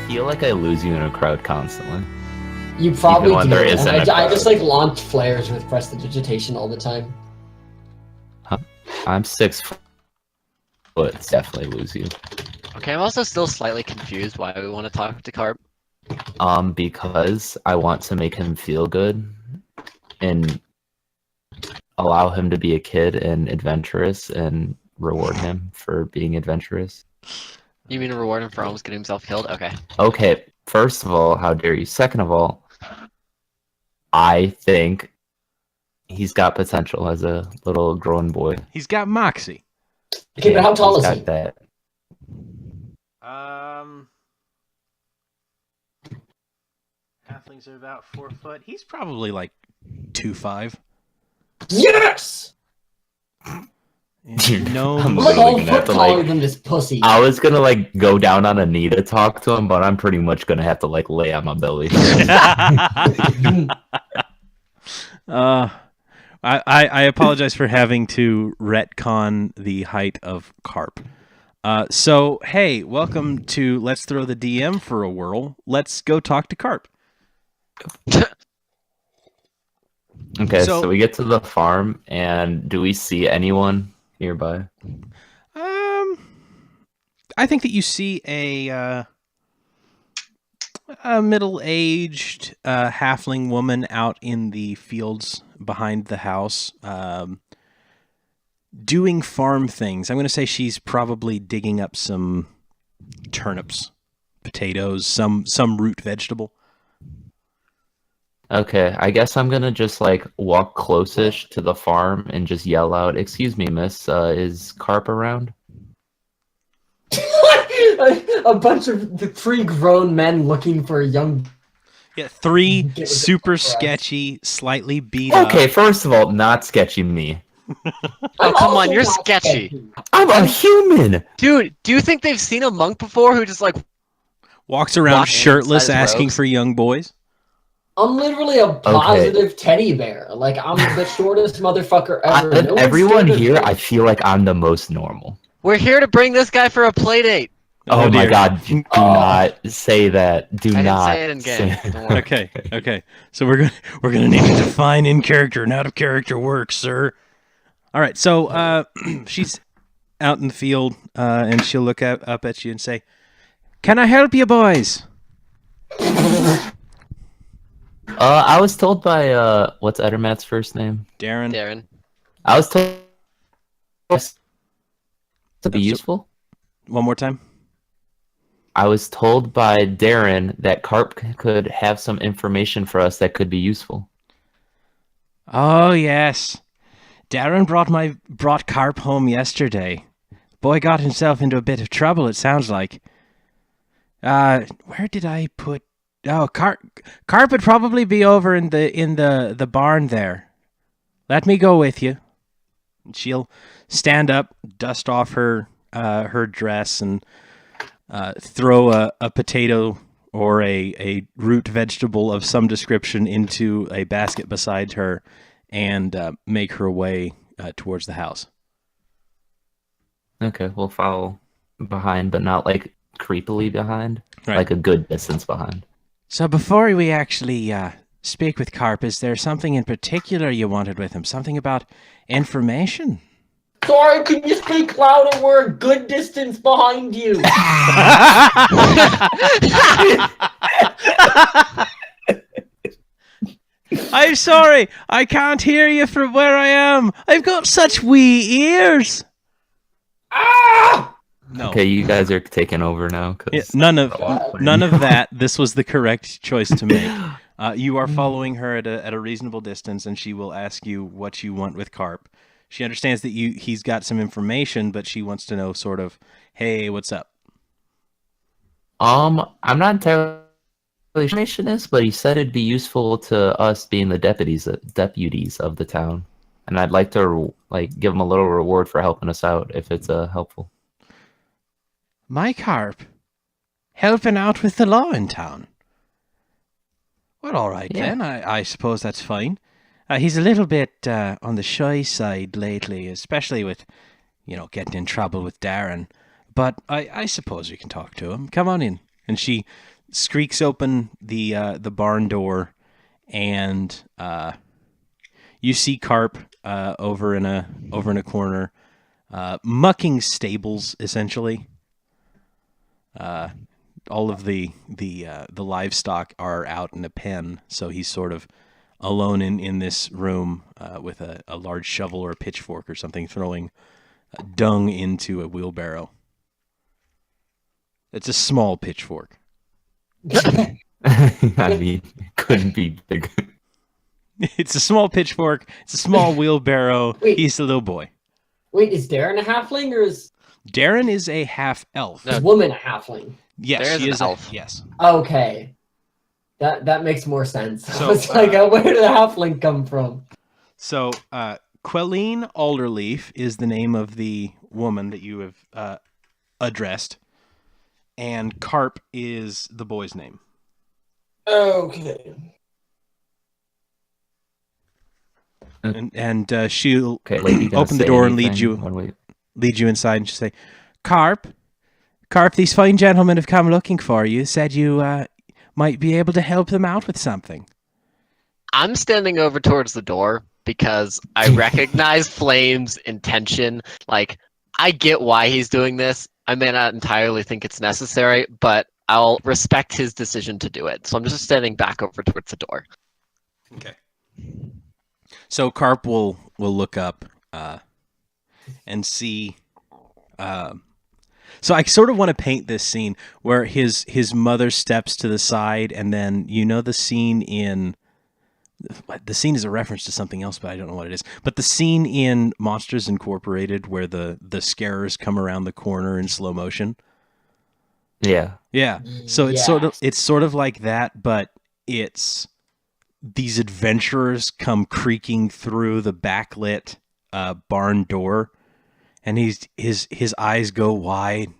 feel like I lose you in a crowd constantly. You probably Even when do. there isn't And a I just crowd. like launch flares with prestidigitation all the time. I'm 6 foot. Definitely lose you. Okay, I'm also still slightly confused why we want to talk to Carp. Because I want to make him feel good and allow him to be a kid and adventurous and reward him for being adventurous. You mean to reward him for almost getting himself killed? Okay. Okay, first of all, how dare you? Second of all, I think he's got potential as a little grown boy. He's got moxie. Okay, but how tall He's is got he? that. Halflings are about 4 foot. He's probably like 2'5". Yes! Dude, Gnomes. I'm I'm like all literally gonna have foot to, taller like- than this pussy. I was gonna like go down on a knee to talk to him, but I'm pretty much gonna have to like lay on my belly. I apologize for having to retcon the height of Carp. So, hey, welcome to Let's Throw the DM for a Whirl. Let's go talk to Carp. Okay, So- so we get to the farm, and do we see anyone nearby? I think that you see a middle-aged halfling woman out in the fields behind the house, doing farm things. I'm going to say she's probably digging up some turnips, potatoes, some root vegetable. Okay, I guess I'm gonna just like walk close-ish to the farm and just yell out, "Excuse me, miss, is Carp around?" A bunch of the 3 grown men looking for a young. Yeah, 3 Get rid of super the crap. sketchy, slightly beat up. Okay, first of all, not sketchy me. Oh, come on, also you're not sketchy. I'm a human! Dude, do you think they've seen a monk before who just like Walks around Walking shirtless, inside his asking robes. for young boys. I'm literally a positive teddy bear. Like, I'm the shortest motherfucker ever. Out of No one's everyone scared of here, me. I feel like I'm the most normal. we're here to bring this guy for a play date? Oh, my dear. god, do Oh. not say that. Do I didn't not say it in game. say- Don't worry. Okay. So we're gonna need to define in character and out of character work, sir. All right. So she's out in the field, and she'll look up at you and say, "Can I help you, boys?" I was told by, what's Edermat's first name? Darren. Darren. I was told to be useful. One more time. I was told by Darren that Carp could have some information for us that could be useful. Oh yes, Darren brought Carp home yesterday. Boy got himself into a bit of trouble. It sounds like. Where did I put? Oh, Carp would probably be over in the barn there. Let me go with you. She'll stand up, dust off her dress, and throw a potato or a root vegetable of some description into a basket beside her, and make her way towards the house. Okay, we'll follow behind, but not like creepily behind. Right. Like a good distance behind. So before we actually speak with Carp, is there something in particular you wanted with him? Something about information? Sorry, can you speak louder? We're a good distance behind you. I'm sorry, I can't hear you from where I am. I've got such wee ears. Ah! No. Okay, you guys are taking over now. 'Cause Yeah, none of that. This was the correct choice to make. You are following her at a reasonable distance, and she will ask you what you want with Carp. She understands that he's got some information, but she wants to know sort of, hey, what's up? I'm not entirely sure what information is, but he said it'd be useful to us being the deputies of the town, and I'd like to like give him a little reward for helping us out if it's helpful. My Carp, helping out with the law in town. Well, all right Yeah. then. I suppose that's fine. He's a little bit on the shy side lately, especially with, getting in trouble with Darren. But I suppose you can talk to him. Come on in. And she squeaks open the barn door, and you see Carp over in a corner, mucking stables essentially. All of the livestock are out in a pen, so he's sort of alone in this room with a large shovel or a pitchfork or something, throwing dung into a wheelbarrow. It's a small pitchfork. I mean, it couldn't be big. It's a small pitchfork. It's a small wheelbarrow. Wait. He's a little boy. Wait, is Darren a halfling or is Darren is a half elf. this woman a halfling? Yes, Darren's she an is elf. Yes. Okay. That makes more sense. So, I was like, where did the halfling come from? So, Quelline Alderleaf is the name of the woman that you have addressed, and Carp is the boy's name. Okay. And she'll Okay, lady, gonna open the say door and lead anything you when we- inside, and she'll say, Carp, these fine gentlemen have come looking for you. Said you might be able to help them out with something. I'm standing over towards the door because I recognize Flame's intention. Like, I get why he's doing this. I may not entirely think it's necessary, but I'll respect his decision to do it. So I'm just standing back over towards the door. Okay. So Carp will look up and see. So I sort of want to paint this scene where his mother steps to the side, and then the scene in. The scene is a reference to something else, but I don't know what it is. But the scene in Monsters Incorporated where the scarers come around the corner in slow motion. Yeah. Yeah. So it's sort of like that, but it's these adventurers come creaking through the backlit barn door, and his eyes go wide,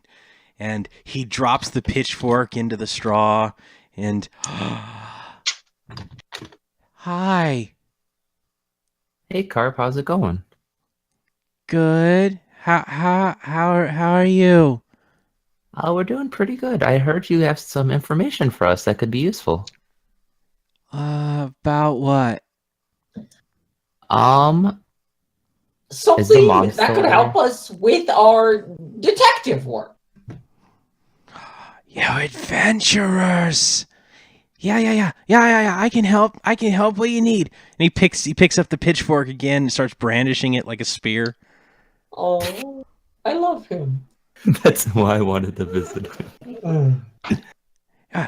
and he drops the pitchfork into the straw, and hi. Hey, Carp, how's it going? Good. How are you? Oh, we're doing pretty good. I heard you have some information for us that could be useful. About what? Something mom that still could there? help us with our detective work. You adventurers. Yeah. I can help. What you need. And he picks up the pitchfork again and starts brandishing it like a spear. Oh, I love him. That's why I wanted to visit him.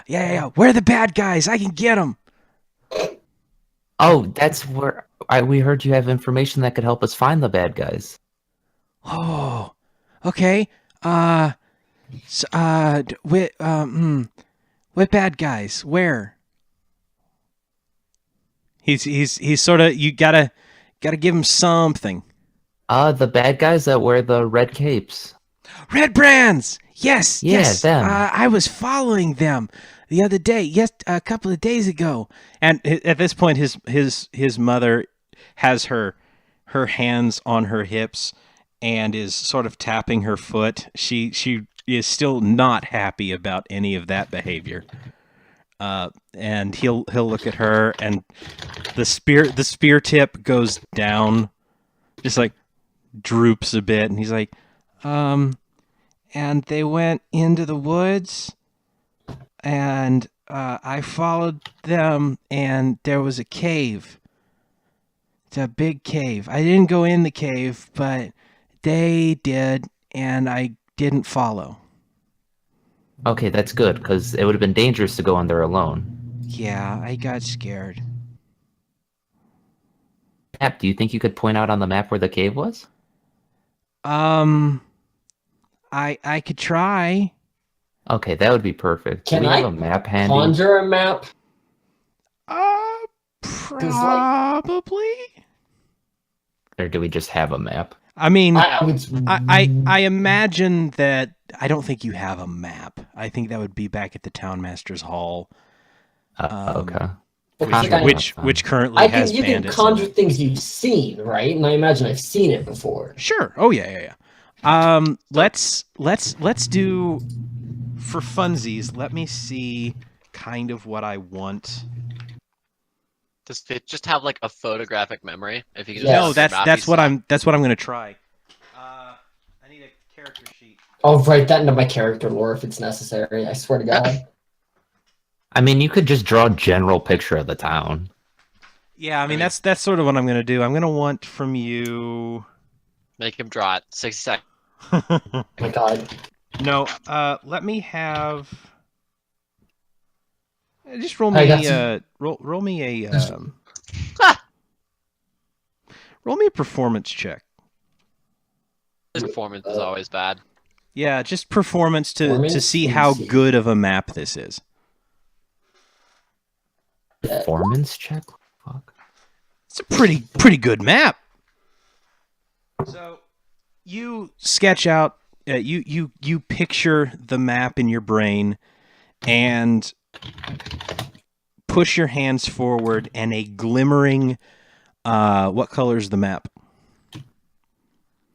Yeah. Where are the bad guys? I can get them. Oh, that's where we heard you have information that could help us find the bad guys. Oh, okay. What bad guys? Where? He's sort of, you gotta give him something. The bad guys that wear the red capes. Red brands. Yes. Yeah, yes. them. I was following them the other day. Yes, a couple of days ago. And at this point, his mother has her hands on her hips and is sort of tapping her foot. She is still not happy about any of that behavior. And he'll look at her, and the spear tip goes down, just like droops a bit, and he's like, and they went into the woods, and I followed them, and there was a cave. It's a big cave. I didn't go in the cave, but they did, and I didn't follow. Okay, that's good, because it would have been dangerous to go in there alone. Yeah, I got scared. Map, do you think you could point out on the map where the cave was? I could try. Okay, that would be perfect. Can Do we I have a map handy? Conjure a map. Probably. Or do we just have a map? I mean, I I imagine that. I don't think you have a map. I think that would be back at the Townmaster's Hall, Okay. which currently has you can bandits. conjure things you've seen, right? And I imagine I've seen it before. Sure. Oh yeah. Let's do for funsies. Let me see kind of what I want. Does Fitz just have like a photographic memory? If you can Yes. No, that's what I'm gonna try. I need a character sheet. I'll write that into my character lore if it's necessary. I swear to God. I mean, you could just draw a general picture of the town. Yeah, I mean that's sort of what I'm gonna do. I'm gonna want from you. Make him draw it. 60 seconds. Oh my God. No, let me have. Just roll I got me roll me a roll me a performance check. Performance is always bad. Yeah, just performance to Performance? see Let me how see. good of a map this is. Performance check? Fuck. It's a pretty good map. So you sketch out, you picture the map in your brain, and push your hands forward, and a glimmering. What color is the map?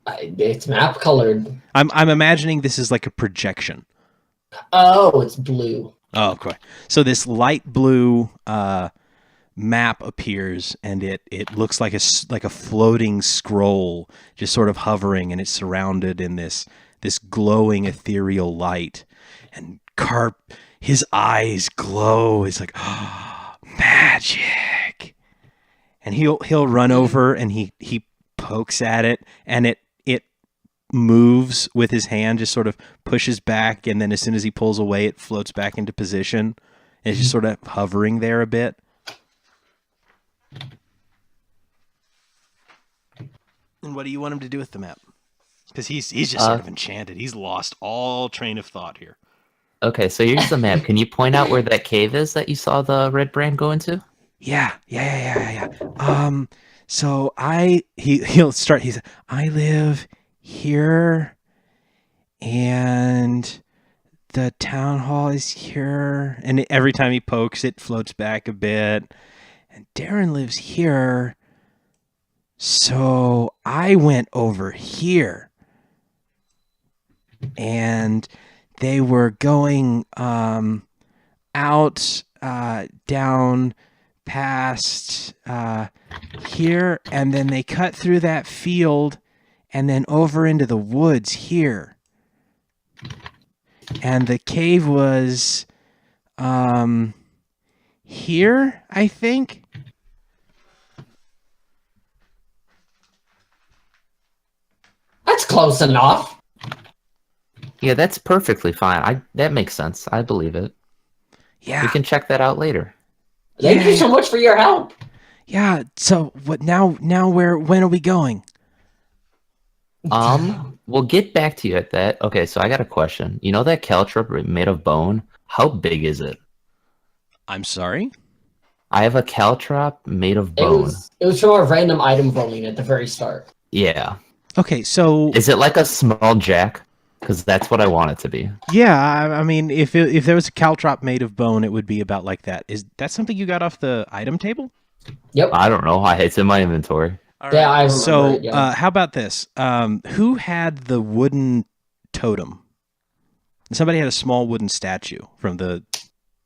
It's map colored. I'm imagining this is like a projection. Oh, it's blue. Oh, okay. So this light blue map appears, and it looks like a floating scroll, just sort of hovering, and it's surrounded in this glowing ethereal light. And Carp, his eyes glow. It's like, oh, magic. And he'll run over, and he pokes at it, and it moves with his hand, just sort of pushes back, and then as soon as he pulls away, it floats back into position. And it's just sort of hovering there a bit. And what do you want him to do with the map? Because he's just sort of enchanted. He's lost all train of thought here. Okay, so here's the map. Can you point out where that cave is that you saw the red brand go into? Yeah. So he'll start. He's I live here, and the town hall is here. And every time he pokes, it floats back a bit. And Darren lives here, so I went over here, and they were going out down past here, and then they cut through that field and then over into the woods here. And the cave was here, I think. That's close enough. Yeah, that's perfectly fine. That makes sense. I believe it. Yeah. We can check that out later. Thank you so much for your help. Yeah, so what now when are we going? We'll get back to you at that. Okay, so I got a question. You know that caltrop made of bone? How big is it? I'm sorry? I have a caltrop made of bone. It was from a random item rolling at the very start. Yeah. Okay, so Is it like a small jack? Because that's what I want it to be. yeah, I mean, if there was a caltrop made of bone, it would be about like that. Is that something you got off the item table? Yep. I don't know. It's in my inventory. All Yeah, I remember So, it, yeah. how about this? Who had the wooden totem? Somebody had a small wooden statue from the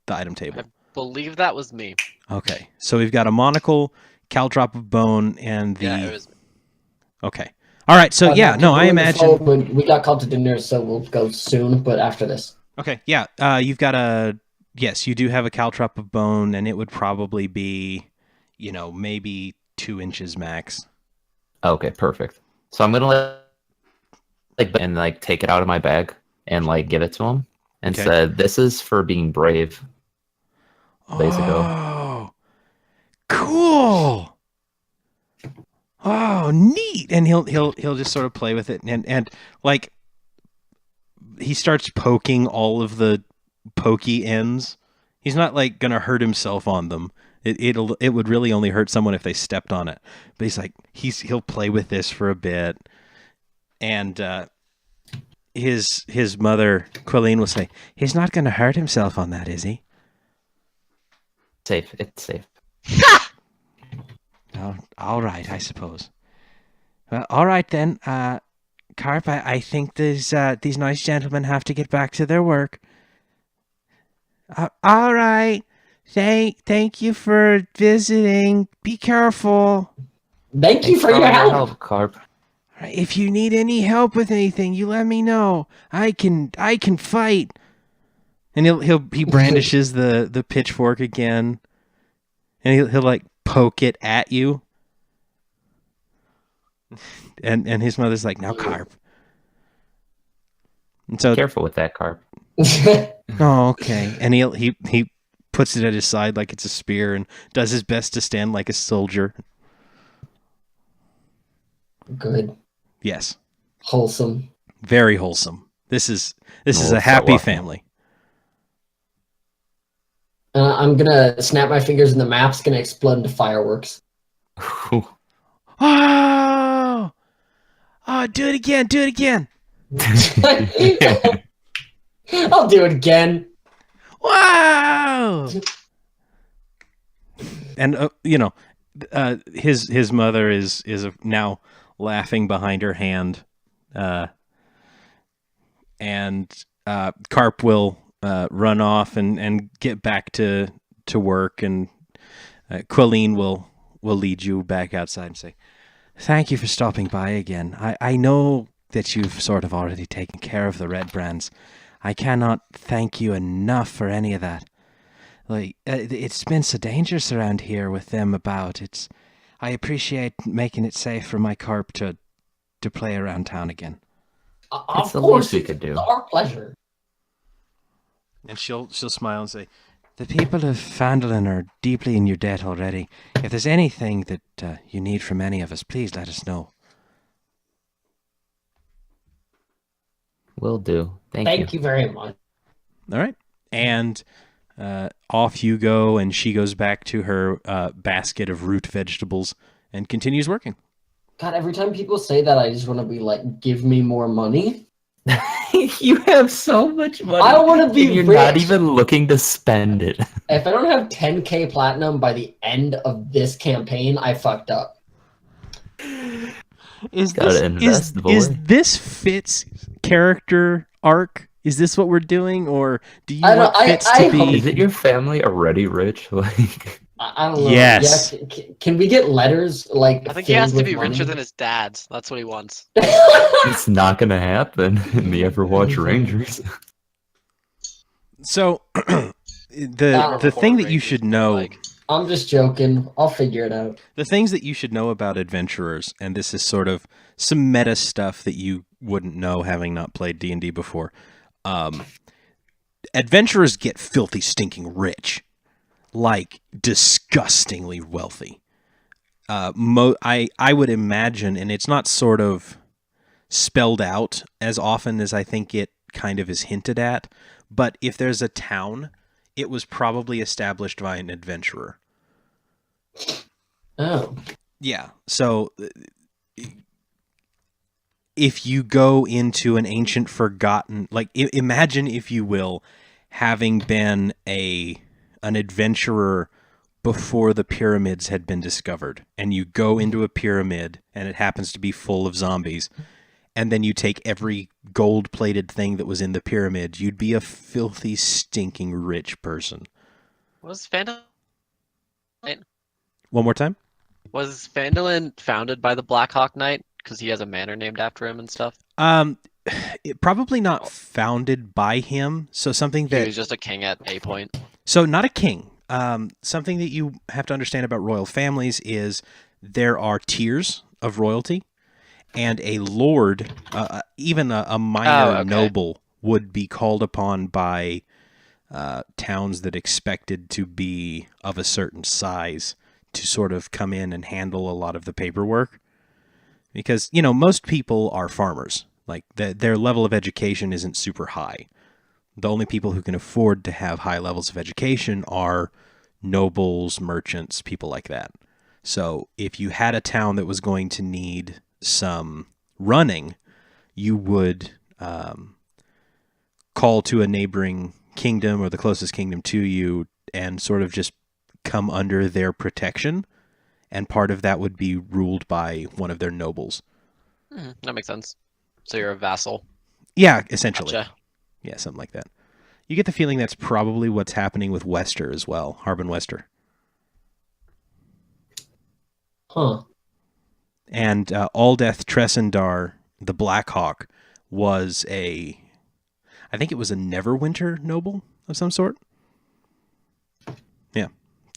item table. I believe that was me. Okay, so we've got a monocle, caltrop of bone, and the. Yeah, it was me. Okay. All right. So yeah, no, I We're on the imagine. phone, we got called to dinner, so we'll go soon. But after this, Okay. Yeah. You've got a. Yes, you do have a caltrop of bone, and it would probably be, maybe 2 inches max. Okay, perfect. So I'm gonna take it out of my bag and give it to him and Okay. said, "This is for being brave." Days ago. Oh, cool. Oh, neat. And he'll just sort of play with it, and he starts poking all of the pokey ends. He's not gonna hurt himself on them. It would really only hurt someone if they stepped on it. But he'll play with this for a bit, and his mother Quilleen will say, "He's not gonna hurt himself on that, is he?" Safe. It's safe. Oh, all right, I suppose. Well, all right then, Carp. I think these nice gentlemen have to get back to their work. All right. Thank you for visiting. Be careful. Thank you Thanks for your all help. Carp. If you need any help with anything, you let me know. I can fight. And he brandishes the pitchfork again, and he'll like poke it at you. And his mother's like, now Carp. And so Careful with that, Carp. oh, okay. And he puts it at his side like it's a spear and does his best to stand like a soldier. Good. Yes. Wholesome. Very wholesome. This is Oh, a happy so family. I'm gonna snap my fingers and the map's gonna explode into fireworks. Oh! Oh, do it again. Do it again. I'll do it again. Wow! And his mother is now laughing behind her hand, and Carp will run off and get back to work, and Quilleen will lead you back outside and say, "Thank you for stopping by again. I know that you've sort of already taken care of the red brands. I cannot thank you enough for any of that. Like, it's been so dangerous around here with them about. I appreciate making it safe for my Carp to play around town again." Of the course, least we could do. It's our pleasure. And she'll smile and say, "The people of Phandalin are deeply in your debt already. If there's anything that you need from any of us, please let us know." Will do. Thank you very much. All right. And off you go, and she goes back to her basket of root vegetables and continues working. God, every time people say that, I just want to be like, give me more money. You have so much money. I want to be You're rich. not even looking to spend it. If I don't have 10k platinum by the end of this campaign, I fucked up. Is Gotta invest, boy. this Fitz character arc? Is this what we're doing, or do you I want don't- Fitz I to hope- be? Is it your family already rich? Like, I don't know. Yes. Yeah, can we get letters like? I think he has to filled be with richer money? than his dad's. That's what he wants. it's not gonna happen in the Everwatch Rangers. So the thing that you should know. I'm just joking. I'll figure it out. The things that you should know about adventurers, and this is sort of some meta stuff that you wouldn't know having not played D&D before. Adventurers get filthy stinking rich. Like, disgustingly wealthy. I would imagine, and it's not sort of spelled out as often as I think it kind of is hinted at, but if there's a town, it was probably established by an adventurer. Oh. Yeah, so if you go into an ancient forgotten, like imagine, if you will, having been an adventurer before the pyramids had been discovered, and you go into a pyramid and it happens to be full of zombies, and then you take every gold-plated thing that was in the pyramid, you'd be a filthy, stinking rich person. Was Phandalin One more time? founded by the Black Hawk Knight? Because he has a manor named after him and stuff. It probably not founded by him. So something He that was just a king at a point. So not a king. Something that you have to understand about royal families is there are tiers of royalty, and a lord, even a minor noble, would be called upon by towns that expected to be of a certain size to sort of come in and handle a lot of the paperwork. Because, most people are farmers. Like, their level of education isn't super high. The only people who can afford to have high levels of education are nobles, merchants, people like that. So if you had a town that was going to need some running, you would call to a neighboring kingdom or the closest kingdom to you and sort of just come under their protection. And part of that would be ruled by one of their nobles. That makes sense. So you're a vassal. Yeah, essentially. Gotcha. Yeah, something like that. You get the feeling that's probably what's happening with Wester as well, Harbin Wester. Huh. And Aldeth Tressendar, the Black Hawk, was I think it was a Neverwinter noble of some sort. Yeah.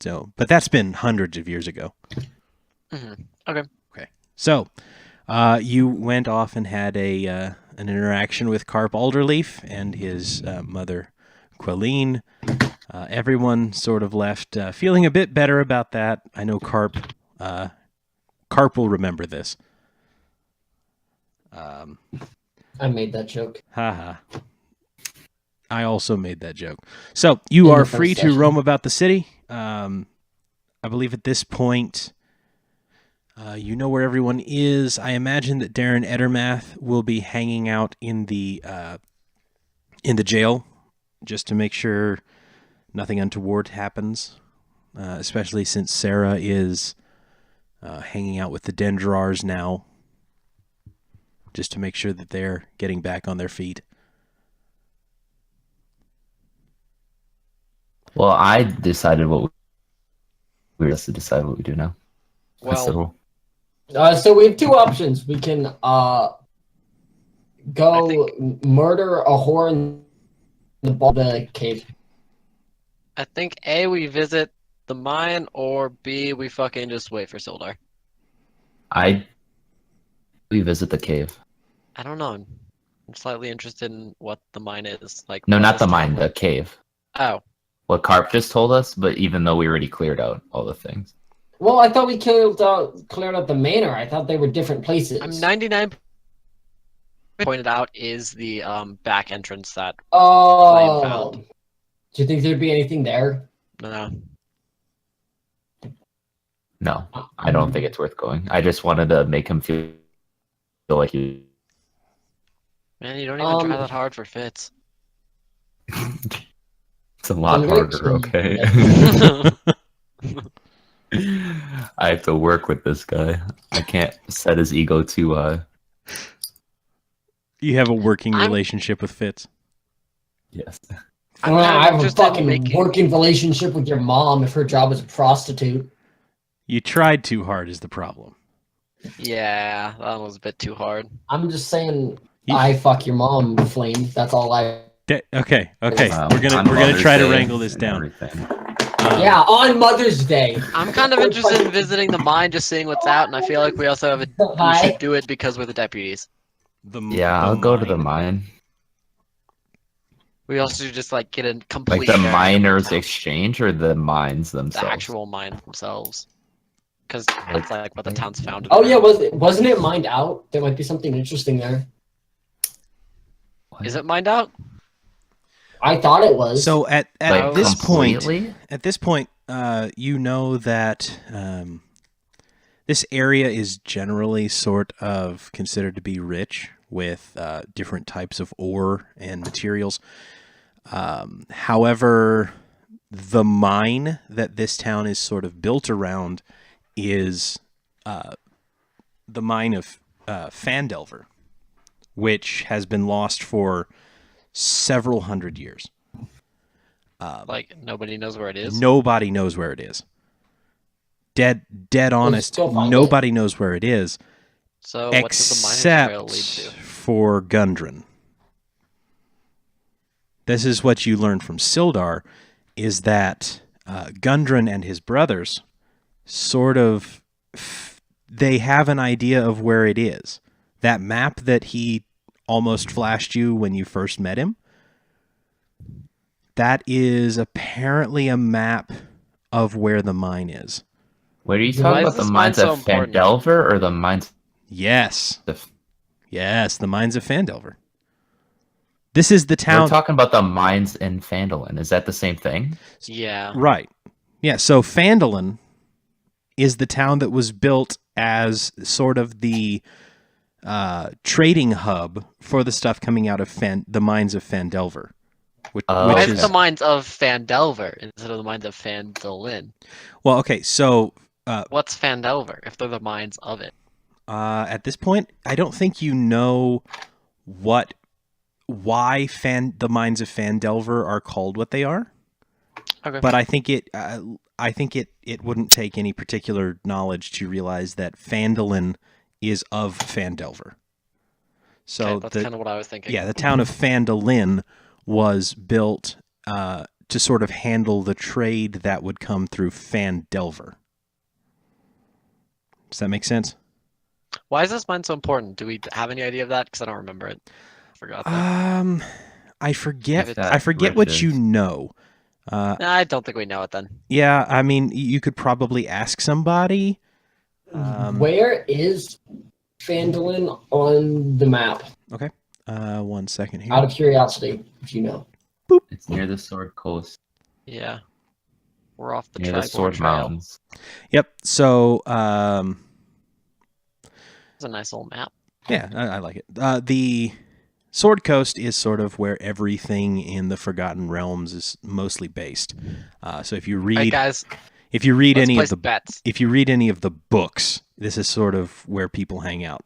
So, but that's been hundreds of years ago. Mm-hmm. Okay. So, you went off and had an interaction with Carp Alderleaf and his mother, Quelline. Everyone sort of left feeling a bit better about that. I know Carp will remember this. I made that joke. Haha. I also made that joke. So you In are the first free to session. roam about the city. I believe at this point, you know where everyone is. I imagine that Darren Edermath will be hanging out in the jail, just to make sure nothing untoward happens. Especially since Sarah is hanging out with the Dendrars now, just to make sure that they're getting back on their feet. Well, I decided what we have to decide what we do now. That's the Well, rule. So we have two options. We can go murder a whore in the cave. I think A, we visit the mine, or B, we fucking just wait for Sildar. We visit the cave. I don't know. I'm slightly interested in what the mine is. Like, No, what not is the town mine, like? the cave. Oh, What Carp just told us, but even though we already cleared out all the things. Well, I thought we cleared out the manor. I thought they were different places. I'm 99 pointed out is the back entrance that Flame Oh. found. Do you think there'd be anything there? no. No, I don't think it's worth going. I just wanted to make him feel like he. Man, you don't even try Um, that hard for Fitz. It's a lot I'm very harder, okay? I have to work with this guy. I can't set his ego to You have a working I'm- relationship with Fitz. yes. I'm Well, kind of I have a interested in fucking making. working relationship with your mom if her job is a prostitute. You tried too hard is the problem. Yeah, that was a bit too hard. I'm just saying, You- I fuck your mom, Flame. That's all I. Okay. On We're gonna Mother's try to Day wrangle this and down. everything. Yeah, on Mother's Day. I'm kind of interested in visiting the mine, just seeing what's out, and I feel like we also have we Hi. should do it because we're the deputies. Yeah, I'll go to the mine. We also should just like get a complete Like the bearing of miners town, exchange or the mines the themselves? actual mine themselves, because that's like what the town's founded. Oh yeah, around. wasn't it mined out? There might be something interesting there. Is it mined out? I thought it was. So at Like this point, completely? you know that this area is generally sort of considered to be rich with different types of ore and materials. However, the mine that this town is sort of built around is the mine of Fandelver, which has been lost for several hundred years. Like nobody knows where it is. Nobody knows where it is. Dead honest, still find nobody knows where it is, So what does the mining trail lead except to? for Gundren. This is what you learn from Sildar, is that Gundren and his brothers sort of, they have an idea of where it is. That map that he almost flashed you when you first met him, that is apparently a map of where the mine is. Wait, are you Why talking is about the this mine mines so of important? Fandelver or the mines Yes. of... Yes, the mines of Fandelver. This is the We're town. talking about the mines in Phandalin. Is that the same thing? Yeah. Right. Yeah, so Phandalin is the town that was built as sort of the trading hub for the stuff coming out of the mines of Fandelver. Which Why Okay. is the mines of Fandelver instead of the mines of Fandolin? well, okay, so What's Fandelver if they're the mines of it? at this point, I don't think you know what why the mines of Phandelver are called what they are. Okay. But I think it wouldn't take any particular knowledge to realize that Phandalin is of Phandelver. So Okay, that's kind of what I was thinking. yeah, the town of Phandalin was built to sort of handle the trade that would come through Phandelver. Does that make sense? Why is this mine so important? Do we have any idea of that? Because I don't remember it. I forgot that. I forget. If that I forget what you riches. know. Nah, I don't think we know it then. Yeah, I mean, you could probably ask somebody. Where is Phandalin on the map? Okay. 1 second here. Out of curiosity, if you know. It's near the Sword Coast, Yeah. We're off the near the Triborn Sword Trail. Mountains. Yep. So, It's a nice little map. yeah, I like it. The Sword Coast is sort of where everything in the Forgotten Realms is mostly based. So if you All right, read, guys. if you read Let's any place of the bets. if you read any of the books, this is sort of where people hang out.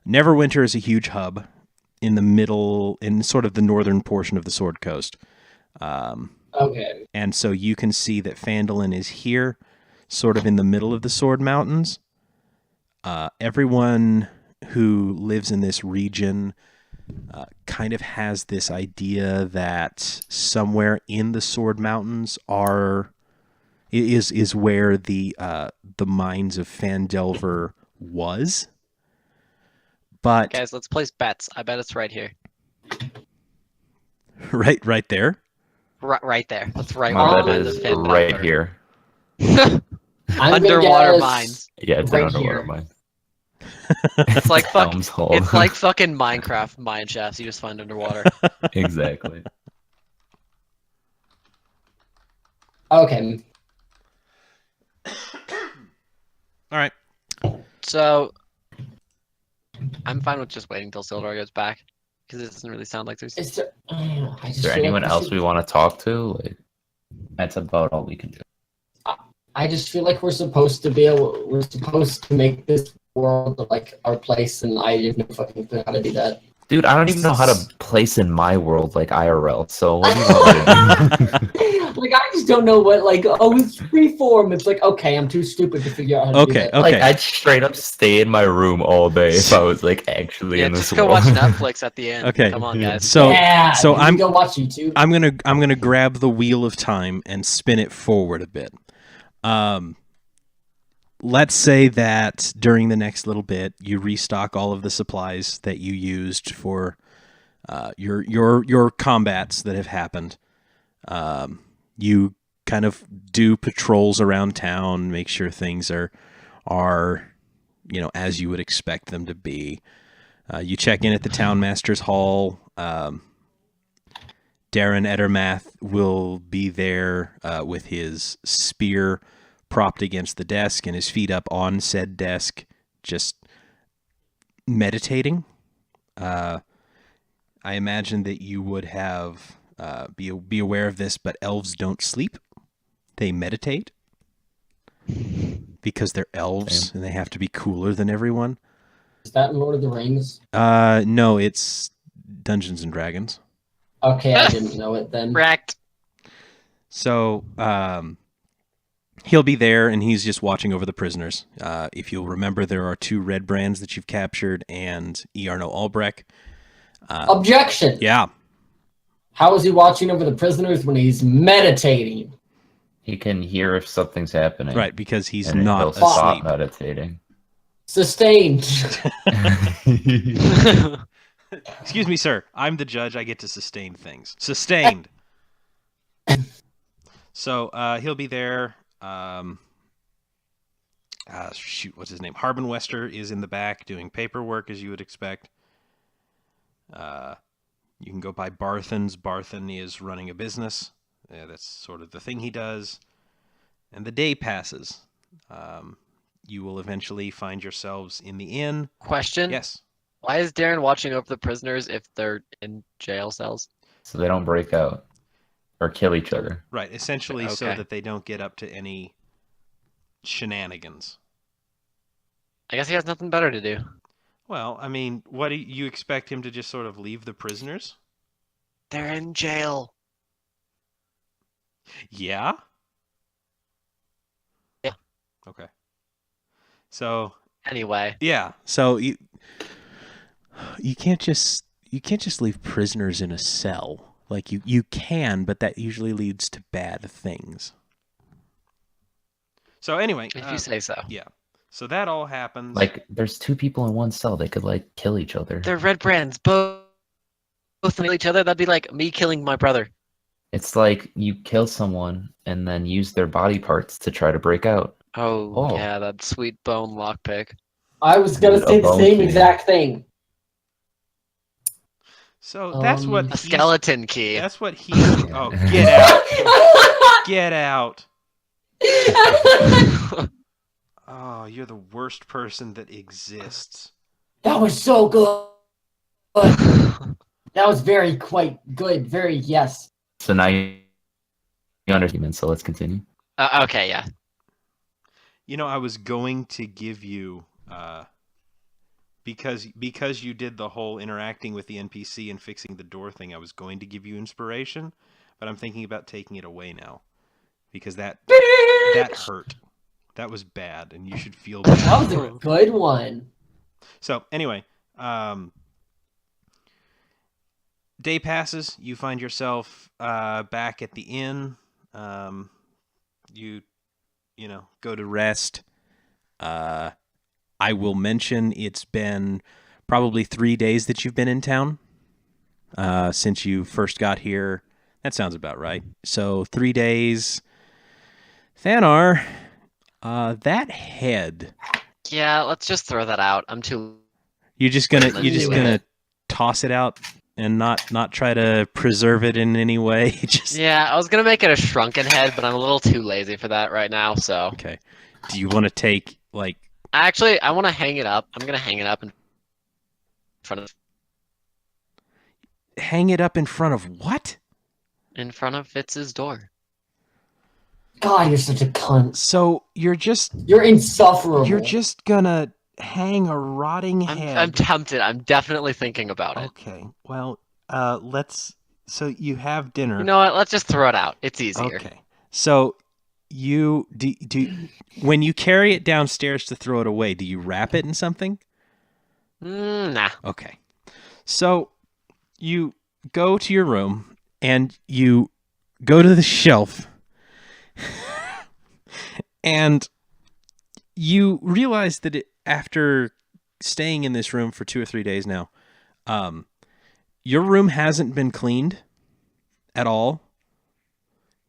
Neverwinter is a huge hub in the middle, in sort of the northern portion of the Sword Coast. Okay. And so you can see that Phandalin is here, sort of in the middle of the Sword Mountains. Everyone who lives in this region kind of has this idea that somewhere in the Sword Mountains is where the mines of Phandelver was. But Guys, let's place bets. I bet it's right here. right there. Right there. That's right My where bet the mines is of Phandelver right are. here. I'm gonna Underwater guess mines. Yeah, it's right an underwater here. mine. It's like Helm's Hold. It's like fucking Minecraft mine shafts you just find underwater. Exactly. Okay. All right. So I'm fine with just waiting until Sildar goes back. Because it doesn't really sound like there's Is there, I just Is there feel like anyone else should- we want to talk to? Like, that's about all we can do. I just feel like we're supposed to make this world like our place, and I have no fucking clue how to do that. Dude, I don't even know how to place in my world like IRL. So what do you want me to do? Like, I just don't know what, like, oh, it's freeform. It's like, okay, I'm too stupid to figure out how to do Okay, that. okay. Like, I'd straight up stay in my room all day if I was like actually yeah, in this just go world. watch Netflix at the end. Okay. Come on, guys. So Yeah, so you can I'm go watch YouTube. I'm gonna grab the wheel of time and spin it forward a bit. Let's say that during the next little bit, you restock all of the supplies that you used for your combats that have happened. You kind of do patrols around town, make sure things are as you would expect them to be. You check in at the townmaster's hall. Darren Ettermath will be there with his spear propped against the desk and his feet up on said desk, just meditating. I imagine that you would have be aware of this, but elves don't sleep; they meditate because they're elves and they have to be cooler than everyone. Is that in Lord of the Rings? No, it's Dungeons and Dragons. Okay, I didn't know it then. Wrecked. So he'll be there, and he's just watching over the prisoners. If you'll remember, there are 2 red brands that you've captured, and Iarno Albrecht. Objection! Yeah. How is he watching over the prisoners when he's meditating? He can hear if something's happening. Right, because he's and not he'll stop asleep. meditating. Sustained. Excuse me, sir. I'm the judge. I get to sustain things. Sustained. So he'll be there. Shoot, what's his name? Harbin Wester is in the back doing paperwork, as you would expect. You can go by Barthen's. Barthen is running a business. That's sort of the thing he does. And the day passes. You will eventually find yourselves in the inn. Question? Yes. Why is Darren watching over the prisoners if they're in jail cells? So they don't break out or kill each other. Right, essentially so Okay. that they don't get up to any shenanigans. I guess he has nothing better to do. Well, I mean, what do you expect him to just sort of leave the prisoners? They're in jail. Yeah? Yeah. Okay. So, Anyway, yeah. So you can't just leave prisoners in a cell. Like you can, but that usually leads to bad things. So anyway, if you say so. yeah. So that all happens. Like, there's two people in one cell. They could like kill each other. They're red brands, both kill each other. That'd be like me killing my brother. It's like you kill someone and then use their body parts to try to break out. Oh, Oh. yeah, that sweet bone lockpick. I was gonna Dude, a say the bone same key. exact thing. So that's what A A skeleton key. That's what he. Oh, get out! Get out! Oh, you're the worst person that exists. That was so good. That was quite good. Very yes. So now you understand. So let's continue. Okay, yeah. You know, I was going to give you because you did the whole interacting with the NPC and fixing the door thing. I was going to give you inspiration, but I'm thinking about taking it away now because that hurt. That was bad, and you should feel bad. That was a good one. So anyway, day passes. You find yourself back at the inn. You know, go to rest. I will mention it's been probably 3 days that you've been in town since you first got here. That sounds about right. So 3 days. Thanar, that head. Yeah, let's just throw that out. I'm too... You're just gonna it. toss it out and not try to preserve it in any way. Just Yeah, I was gonna make it a shrunken head, but I'm a little too lazy for that right now, so... okay. Do you want to take like? Actually, I want to hang it up. I'm gonna hang it up in front of... Hang it up in front of what? In front of Fitz's door. God, you're such a cunt. So you're insufferable. You're just gonna hang a rotting head. I'm tempted. I'm definitely thinking about it. Okay. Well, let's. So you have dinner. You know what? Let's just throw it out. It's easier. Okay. So you do when you carry it downstairs to throw it away, do you wrap it in something? Nah. Okay. So you go to your room and you go to the shelf and you realize that after staying in this room for 2 or 3 days now, your room hasn't been cleaned at all.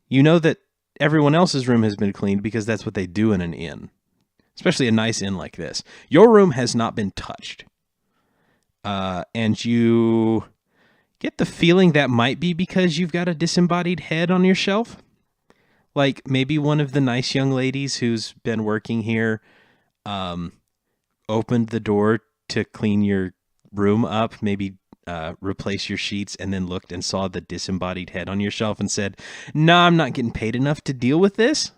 You know that everyone else's room has been cleaned because that's what they do in an inn, especially a nice inn like this. Your room has not been touched. And you get the feeling that might be because you've got a disembodied head on your shelf. Like maybe one of the nice young ladies who's been working here opened the door to clean your room up, maybe replace your sheets, and then looked and saw the disembodied head on your shelf and said, "Nah, I'm not getting paid enough to deal with this."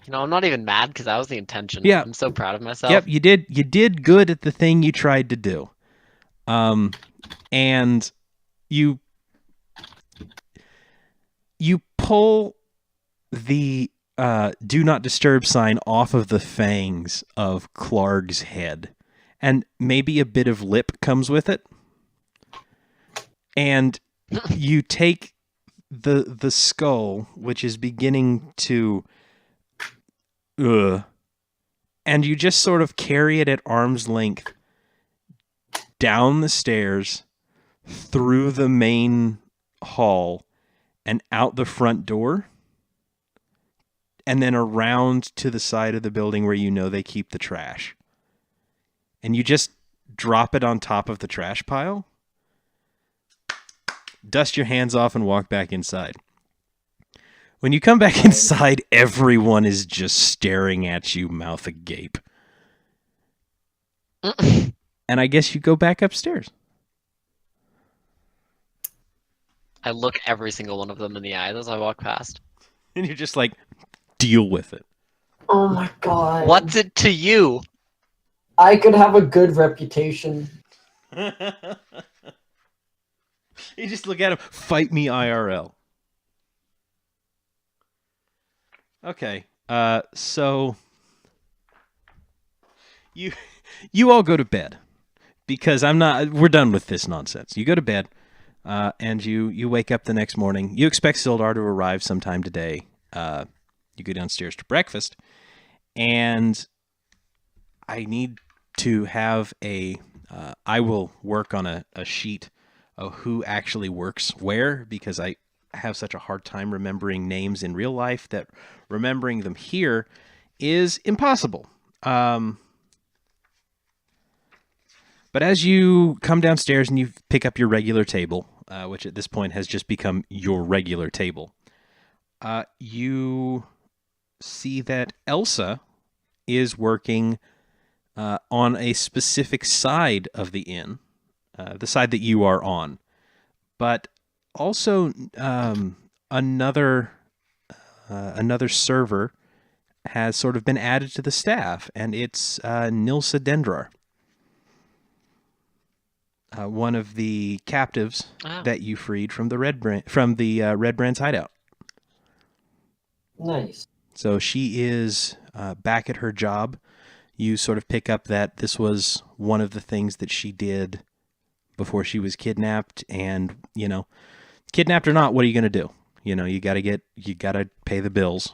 You know, I'm not even mad because that was the intention. Yeah. I'm so proud of myself. Yep, you did good at the thing you tried to do. And you pull the do not disturb sign off of the fangs of Clarg's head, and maybe a bit of lip comes with it. And you take the skull, which is beginning to and you just sort of carry it at arm's length down the stairs, through the main hall, and out the front door, and then around to the side of the building where you know they keep the trash. And you just drop it on top of the trash pile, dust your hands off, and walk back inside. When you come back inside, everyone is just staring at you, mouth agape. And I guess you go back upstairs. I look every single one of them in the eyes as I walk past. And you're just like, deal with it. Oh my god. What's it to you? I could have a good reputation. You just look at him, fight me IRL. Okay, so you all go to bed because we're done with this nonsense. You go to bed, and you wake up the next morning. You expect Sildar to arrive sometime today. You go downstairs to breakfast, and I need to have I will work on a sheet of who actually works where, because I have such a hard time remembering names in real life that remembering them here is impossible. But as you come downstairs and you pick up your regular table, which at this point has just become your regular table, you see that Elsa is working on a specific side of the inn, the side that you are on, but also another server has sort of been added to the staff, and it's Nilsa Dendrar, one of the captives that you freed from the Red Brand's hideout. Nice. So she is back at her job. You sort of pick up that this was one of the things that she did before she was kidnapped, and kidnapped or not, what are you going to do? You got to pay the bills,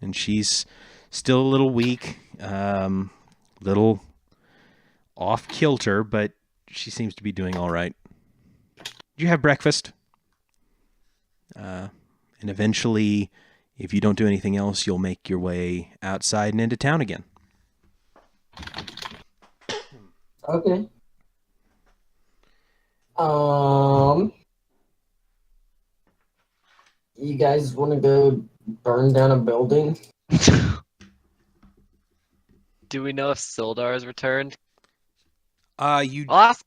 and she's still a little weak, little off kilter, but she seems to be doing all right. You have breakfast, and eventually, if you don't do anything else, you'll make your way outside and into town again. Okay. You guys want to go burn down a building? Do we know if Sildar has returned? You I'll ask.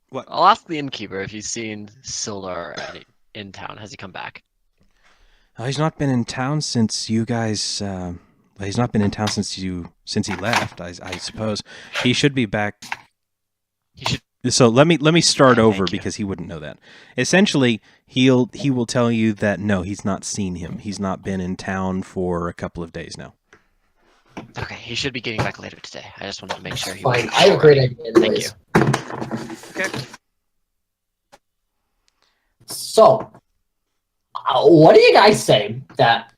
What? I'll ask the innkeeper if he's seen Sildar in town. Has he come back? He's not been in town since you guys. He's not been in town since he left. I suppose he should be back. He should. So let me start Yeah, over thank you. because he wouldn't know that. Essentially, he will tell you that no, he's not seen him. He's not been in town for a couple of days now. Okay, he should be getting back later today. I just wanted to make sure he. Fine. wasn't I have a great already. idea. Thank you. Anyways. Okay. So, what do you guys say that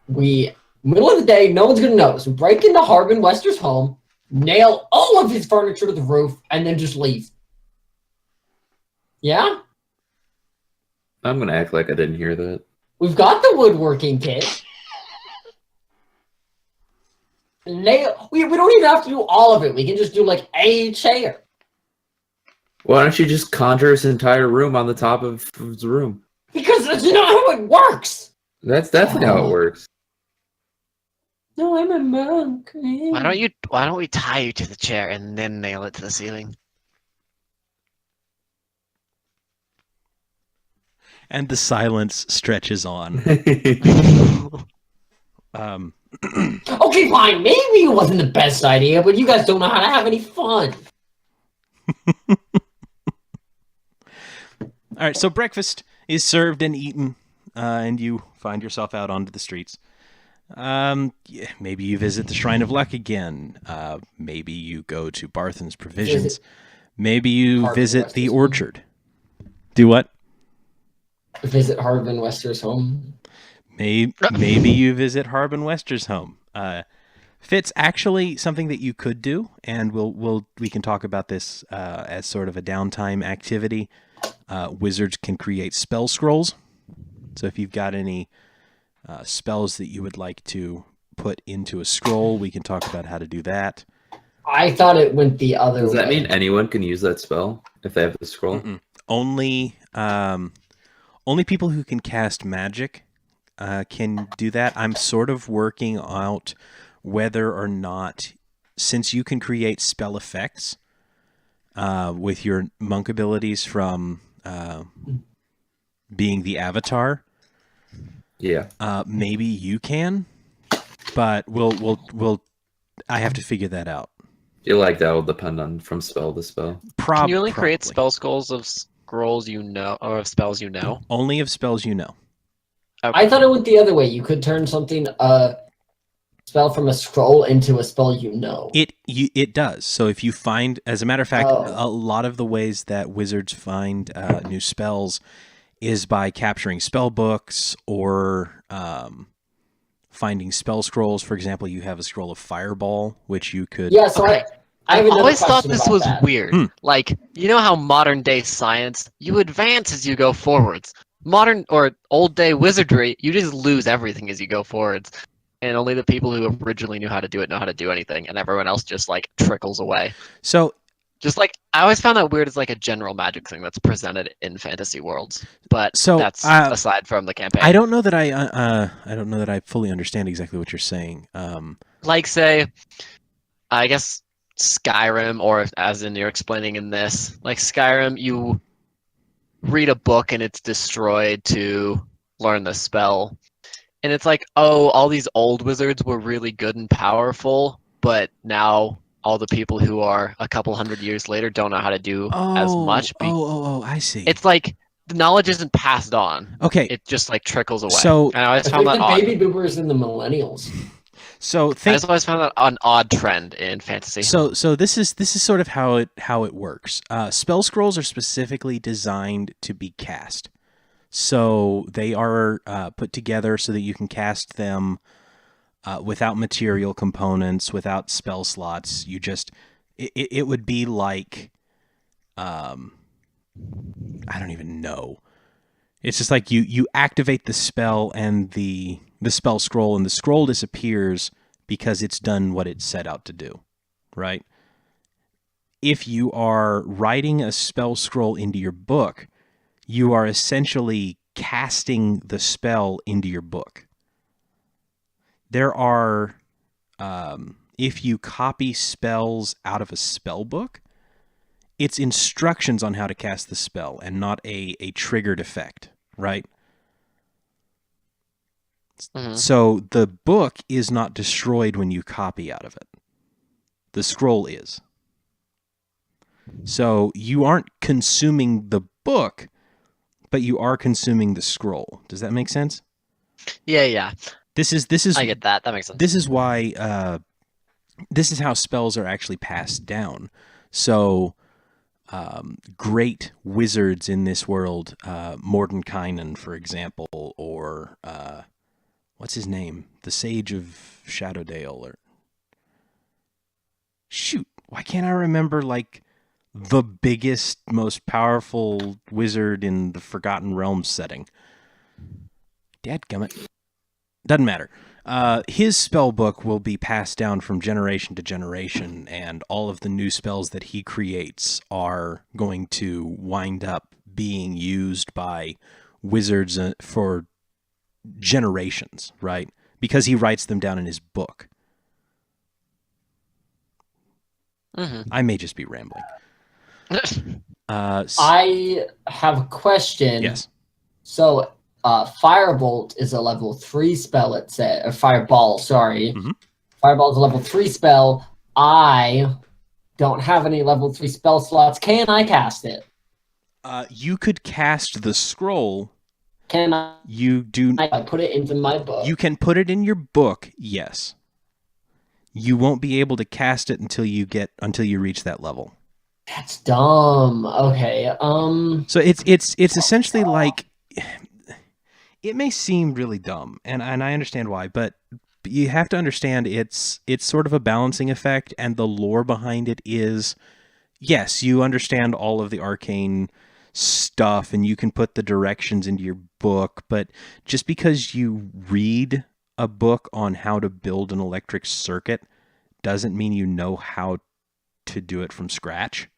middle of the day, no one's gonna notice. We break into Harbin Wester's home, nail all of his furniture to the roof, and then just leave. Yeah? I'm gonna act like I didn't hear that. We've got the woodworking kit. We don't even have to do all of it. We can just do like a chair. Why don't you just conjure his entire room on the top of his room? Because that's not how it works. That's definitely how it works. No, I'm a monk. Why don't we tie you to the chair and then nail it to the ceiling? And the silence stretches on. Okay, fine. Maybe it wasn't the best idea, but you guys don't know how to have any fun. All right, so breakfast is served and eaten, and you find yourself out onto the streets. Maybe you visit the Shrine of Luck again. Maybe you go to Barthen's Provisions. Maybe you Harbin visit the Wester's Orchard. Do what? Visit Harbin Wester's home. Maybe you visit Harbin Wester's home. Fitz, actually, something that you could do, and we can talk about this as sort of a downtime activity. Wizards can create spell scrolls. So if you've got any spells that you would like to put into a scroll, we can talk about how to do that. I thought it went the other way. Does that mean anyone can use that spell if they have the scroll? Mm-mm. Only people who can cast magic can do that. I'm sort of working out whether or not, since you can create spell effects with your monk abilities from being the avatar. Yeah. Maybe you can, but we'll. I have to figure that out. I feel like that will depend on from spell to spell. Can you only create Probably. spell scrolls of scrolls you know or of spells you know? Only of spells you know. Okay. I thought it went the other way. You could turn something spell from a scroll into a spell you know. It does. So if you find, as a matter of fact, Oh. a lot of the ways that wizards find new spells is by capturing spell books or finding spell scrolls. For example, you have a scroll of Fireball, which you could. Yeah, so Okay. I have I've another always thought question this about was that. weird. Like, you know how modern day science, you advance as you go forwards. Modern or old day wizardry, you just lose everything as you go forwards. And only the people who originally knew how to do it know how to do anything, and everyone else just like trickles away. So Just like I always found that weird as like a general magic thing that's presented in fantasy worlds. But So, that's aside from the campaign. I don't know that I don't know that I fully understand exactly what you're saying. Like say, I guess Skyrim, or as in you're explaining in this, like Skyrim, you read a book and it's destroyed to learn the spell. And it's like, oh, all these old wizards were really good and powerful, but now all the people who are a couple hundred years later don't know how to do as much. I see. It's like the knowledge isn't passed on. Okay. It just like trickles away. So- and I always It's found like that the odd. baby boomers and the millennials. So I think just always found that an odd trend in fantasy. So this is sort of how it works. Spell scrolls are specifically designed to be cast. So they are put together so that you can cast them without material components, without spell slots. You just it would be like I don't even know. It's just like you activate the spell and the spell scroll, and the scroll disappears because it's done what it set out to do, right? If you are writing a spell scroll into your book, you are essentially casting the spell into your book. There are, if you copy spells out of a spell book, it's instructions on how to cast the spell and not a triggered effect, right? Mhm. So the book is not destroyed when you copy out of it. The scroll is. So you aren't consuming the book, but you are consuming the scroll. Does that make sense? Yeah. This is I get that. That makes sense. this is why this is how spells are actually passed down. So great wizards in this world, Mordenkainen, for example, or what's his name? The Sage of Shadowdale, or shoot, why can't I remember like the biggest, most powerful wizard in the Forgotten Realms setting? Dadgummit. Doesn't matter. His spell book will be passed down from generation to generation, and all of the new spells that he creates are going to wind up being used by wizards for generations, right? Because he writes them down in his book. hmm I may just be rambling. I have a question. Yes. So, Firebolt is a level 3 spell, it said. Or Fireball, sorry. Mhm. Fireball is a level 3 spell. I don't have any level 3 spell slots. Can I cast it? You could cast the scroll. Can I put it into my book? You can put it in your book, yes. You won't be able to cast it until you reach that level. That's dumb. Okay. So it's essentially like, it may seem really dumb, and I understand why, but you have to understand it's sort of a balancing effect, and the lore behind it is, yes, you understand all of the arcane stuff, and you can put the directions into your book, but just because you read a book on how to build an electric circuit doesn't mean you know how to do it from scratch.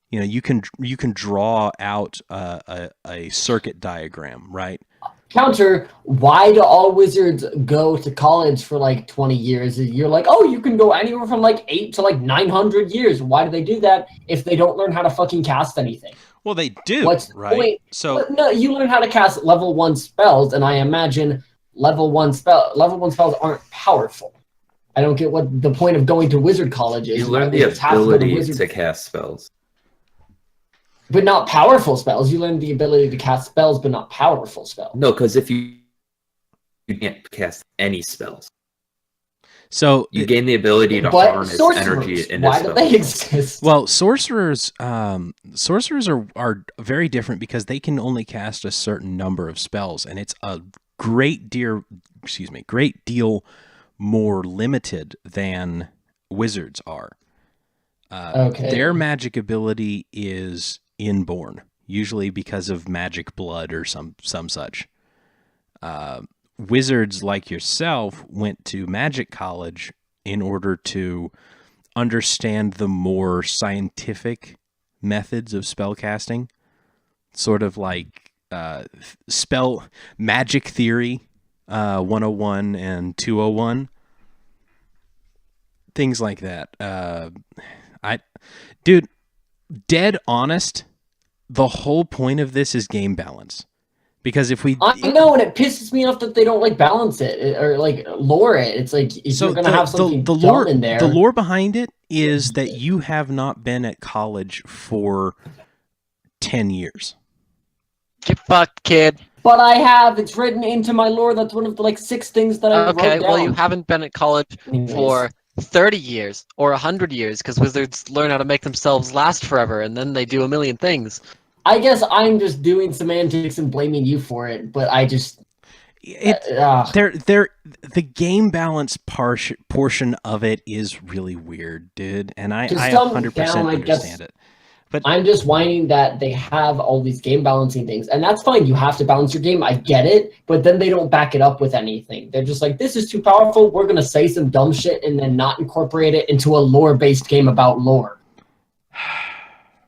You know, you can draw out a circuit diagram, right? Counter, why do all wizards go to college for like 20 years? You're like, oh, you can go anywhere from like 8 to like 900 years. Why do they do that if they don't learn how to fucking cast anything? Well, they do, What's the right? point? So No, you learn how to cast level 1 spells, and I imagine level 1 spells aren't powerful. I don't get what the point of going to wizard college is. You learn the Wizards have to go to ability wizard- to cast spells. But not powerful spells. You learn the ability to cast spells, but not powerful spells. No, because if you can't cast any spells, So you gain the ability to But harness sorcerers, energy in why a do spell. they exist? well, sorcerers are very different because they can only cast a certain number of spells, and it's a great deal more limited than wizards are. Okay. Their magic ability is inborn, usually because of magic blood or some such. Wizards like yourself went to magic college in order to understand the more scientific methods of spellcasting, sort of like spell magic theory 101 and 201, things like that. Dude, dead honest, the whole point of this is game balance. Because if we, I know, and it pisses me off that they don't like balance it or like lore it. It's like if you're gonna have something dumb in there. the lore behind it is that you have not been at college for 10 years. Get fucked, kid. But I have. It's written into my lore. That's one of the 6 things that I wrote Okay, down. well, you haven't been at college Anyways. for 30 years or 100 years because wizards learn how to make themselves last forever and then they do a million things. I guess I'm just doing semantics and blaming you for it, but I just The game balance portion of it is really weird, dude, and I 100% understand it. But I'm just whining that they have all these game balancing things, and that's fine. You have to balance your game. I get it, but then they don't back it up with anything. They're just like, this is too powerful. We're going to say some dumb shit and then not incorporate it into a lore-based game about lore.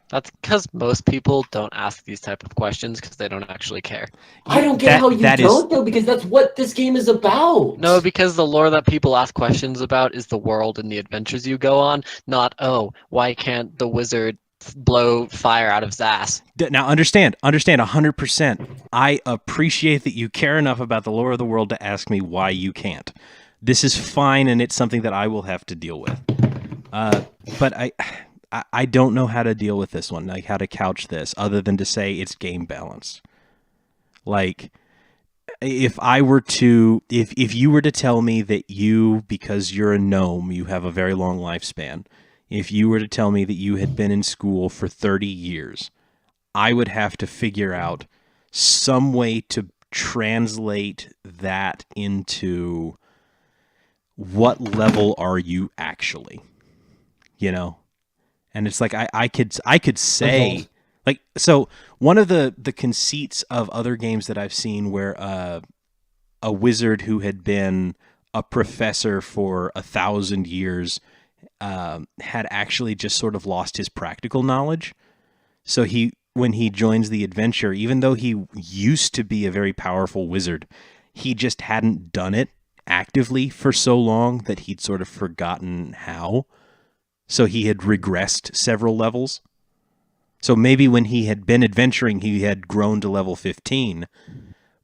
That's because most people don't ask these type of questions because they don't actually care. I don't get how you don't, though, because that's what this game is about. No, because the lore that people ask questions about is the world and the adventures you go on, not, oh, why can't the wizard blow fire out of his ass? Now, understand 100%. I appreciate that you care enough about the lore of the world to ask me why you can't. This is fine, and it's something that I will have to deal with. But I don't know how to deal with this one, like how to couch this, other than to say it's game balance. Like, if you were to tell me that you, because you're a gnome, you have a very long lifespan, if you were to tell me that you had been in school for 30 years, I would have to figure out some way to translate that into what level are you actually, you know? And it's like I could say, like, so one of the conceits of other games that I've seen where a wizard who had been a professor for 1,000 years had actually just sort of lost his practical knowledge. So when he joins the adventure, even though he used to be a very powerful wizard, he just hadn't done it actively for so long that he'd sort of forgotten how. So he had regressed several levels. So maybe when he had been adventuring, he had grown to level 15.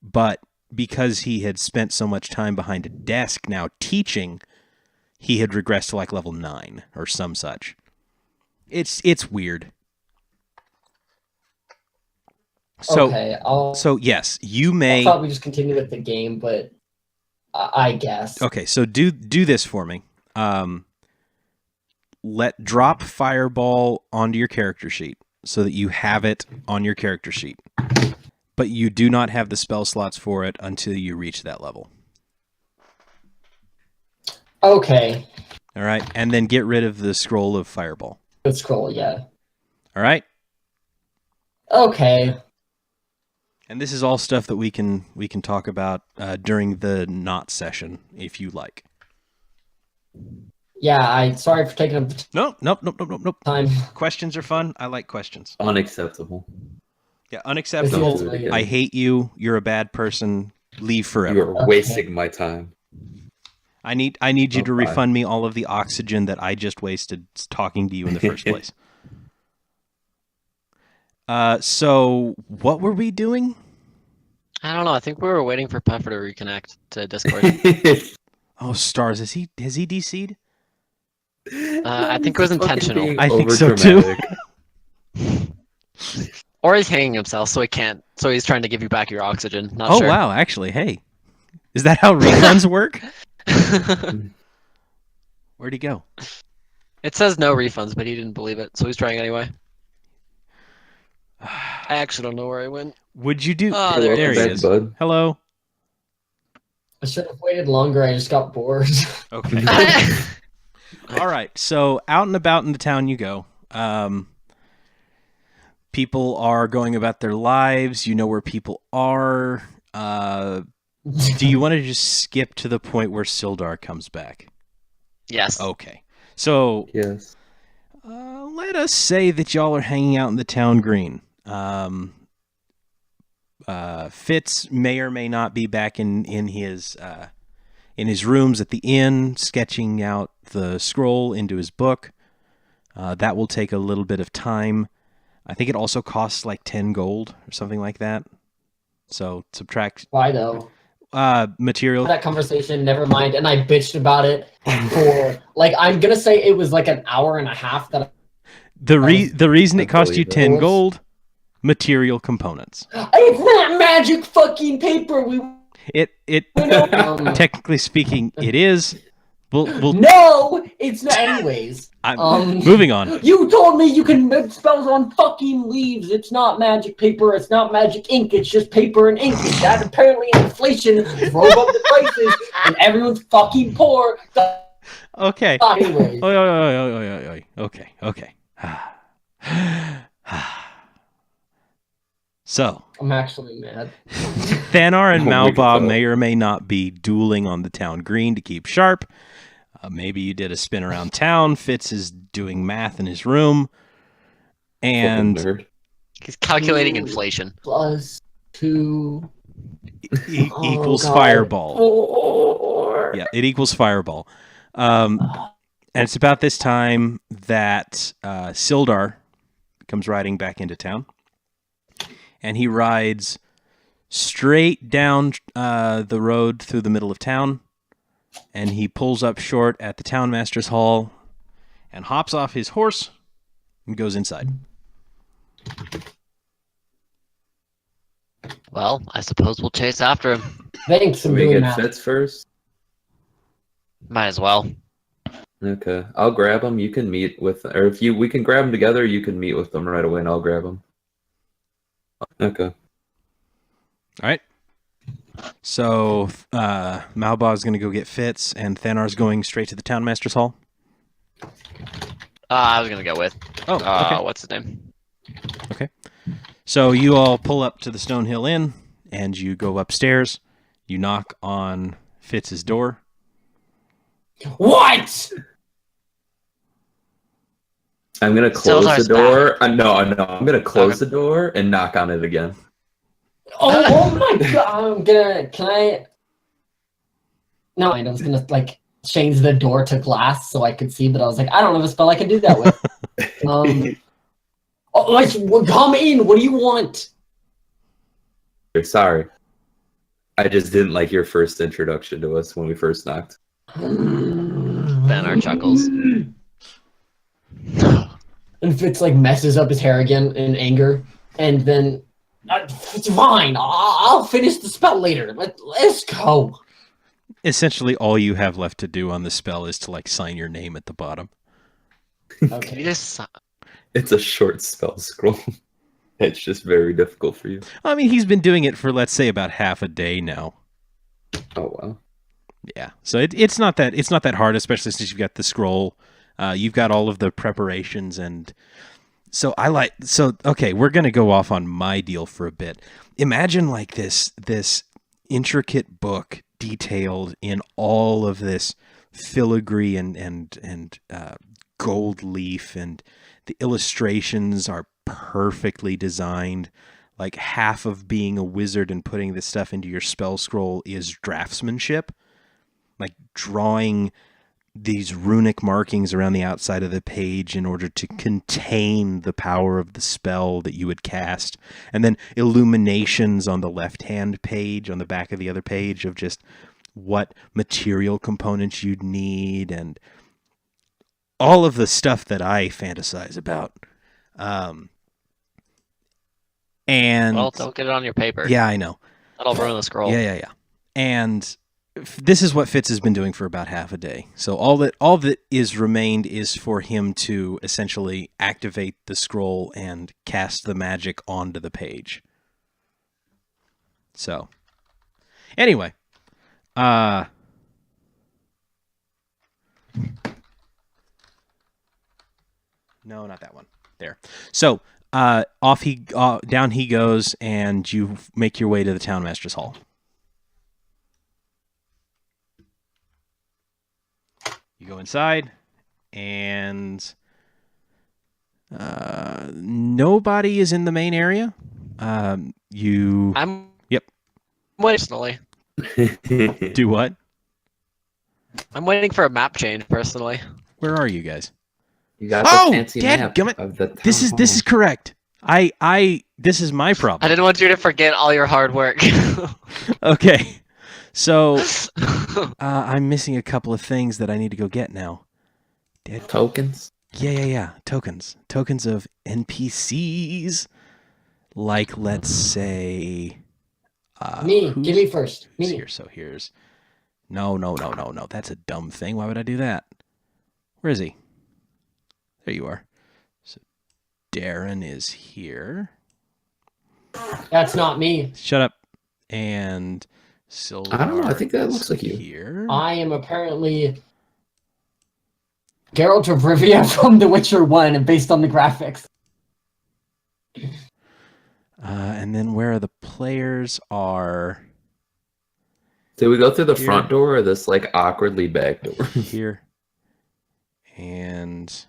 But because he had spent so much time behind a desk now teaching, he had regressed to like level 9 or some such. It's weird. So, okay, so yes, you may... I thought we just continue with the game, but I guess. Okay, so do this for me. Drop Fireball onto your character sheet so that you have it on your character sheet. But you do not have the spell slots for it until you reach that level. Okay. All right, and then get rid of the scroll of Fireball. Good scroll, yeah. All right? Okay. And this is all stuff that we can talk about during the not session if you like. Yeah, sorry for taking up the Nope. time. Questions are fun. I like questions. Unacceptable. Yeah, unacceptable. Seriously. I hate you. You're a bad person. Leave forever. You're wasting my time. I need you to refund me all of the oxygen that I just wasted talking to you in the first place. So what were we doing? I don't know. I think we were waiting for Puffer to reconnect to Discord. Oh, Stars, has he DC'd? I think it was intentional. I think so too. Or he's hanging himself, so he can't. So he's trying to give you back your oxygen. Not Oh sure. wow, actually, hey, is that how refunds work? Where'd he go? It says no refunds, but he didn't believe it, so he's trying anyway. I actually don't know where he went. Would you do? Oh, Hey, there he there welcome he back, is. bud. Hello. I should have waited longer. I just got bored. Okay. All right. So out and about in the town you go. People are going about their lives. You know where people are. Do you want to just skip to the point where Sildar comes back? Yes. Okay. So Yes. let us say that y'all are hanging out in the town green. Fitz may or may not be back in his rooms at the inn, sketching out the scroll into his book. That will take a little bit of time. I think it also costs like 10 gold or something like that. So subtract Why though? material. That conversation, never mind. And I bitched about it for like I'm gonna say it was like an hour and a half that The reason it cost you believe it. 10 gold, material components. it's not magic fucking paper. It technically speaking, it is. We'll No, it's not. Anyways, moving on. you told me you can make spells on fucking leaves. It's not magic paper. It's not magic ink. It's just paper and ink. And that apparently inflation drove up the prices, and everyone's fucking poor. Okay. Anyways, Okay. So, I'm actually mad. Thanar and Oh my Malba God. may or may not be dueling on the town green to keep sharp. Maybe you did a spin around town. Fitz is doing math in his room. And Fucking nerd. He's calculating Ooh. inflation. +2 equals God. fireball. 4. Yeah, it equals fireball. And it's about this time that Sildar comes riding back into town. And he rides straight down the road through the middle of town. And he pulls up short at the townmaster's hall and hops off his horse and goes inside. Well, I suppose we'll chase after him. Thanks, Can I'm we doing get that. Fitz first? Might as well. Okay, I'll grab him. You can meet with, or if we can grab them together, you can meet with them right away, and I'll grab them. Okay. All right. So Malba is going to go get Fitz, and Thanar's going straight to the townmaster's hall. I was gonna go with. Oh, okay. What's his name? So you all pull up to the Stonehill Inn, and you go upstairs. You knock on Fitz's door. What? I'm gonna close Sildar's the door. No. I'm gonna close the door and knock on it again. Oh my God! Can I? No, I was gonna like change the door to glass so I could see, but I was like, I don't have a spell I can do that with. Come in. What do you want? Sorry. I just didn't like your first introduction to us when we first knocked. Thanar chuckles. And Fitz like messes up his hair again in anger, and then it's fine. I'll finish the spell later. Let's go. Essentially, all you have left to do on the spell is to like sign your name at the bottom. Can you Okay. just... It's a short spell scroll. It's just very difficult for you. I mean, he's been doing it for, let's say, about half a day now. Oh wow. Yeah, so it's not that hard, especially since you've got the scroll. You've got all of the preparations, and so okay, we're gonna go off on my deal for a bit. Imagine like this intricate book detailed in all of this filigree and gold leaf, and the illustrations are perfectly designed. Like half of being a wizard and putting this stuff into your spell scroll is draftsmanship. Like drawing these runic markings around the outside of the page in order to contain the power of the spell that you would cast. And then illuminations on the left-hand page, on the back of the other page, of just what material components you'd need and all of the stuff that I fantasize about. And Well, don't get it on your paper. yeah, I know. That'll ruin the scroll. Yeah. And this is what Fitz has been doing for about half a day. So all that is remained is for him to essentially activate the scroll and cast the magic onto the page. So, anyway, no, not that one. There. So, down he goes, and you make your way to the Townmaster's Hall. You go inside, and nobody is in the main area. I'm Yep. Personally. Do what? I'm waiting for a map change personally. Where are you guys? You got the fancy map dadgummit. of the town This is correct. This is my I problem. didn't want you to forget all your hard work. Okay. So I'm missing a couple of things that I need to go get now. tokens. Yeah. Tokens of NPCs. Like, let's say Me, give me first. who's Me. here? So here's no. That's a dumb thing. Why would I do that? Where is he? There you are. So Darren is here. That's not me. Shut up. And Sildar. I don't know. I think that looks like you. Here. I am apparently Geralt of Rivia from The Witcher 1, and based on the graphics. And then where the players are Did we go through the Here. front door or this like awkwardly back door? here and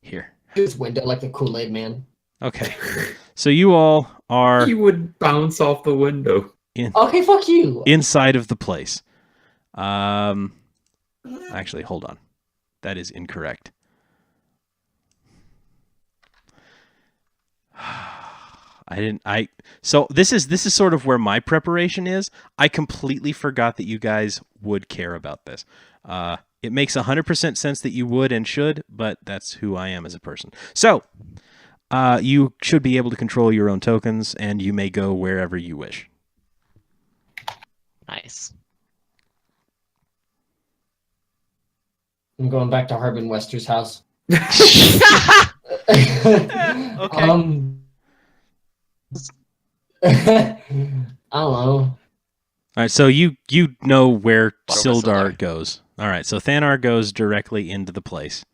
here. This window like the Kool-Aid man. Okay. So you all are You would bounce off the window. Okay, fuck you. inside of the place. Actually, hold on. That is incorrect. So this is sort of where my preparation is. I completely forgot that you guys would care about this. It makes 100% sense that you would and should, but that's who I am as a person. So, you should be able to control your own tokens, and you may go wherever you wish. Nice. I'm going back to Harbin Wester's house. Okay. I don't know. All right, so you know where What Sildar Sildar? goes. All right, so Thanar goes directly into the place.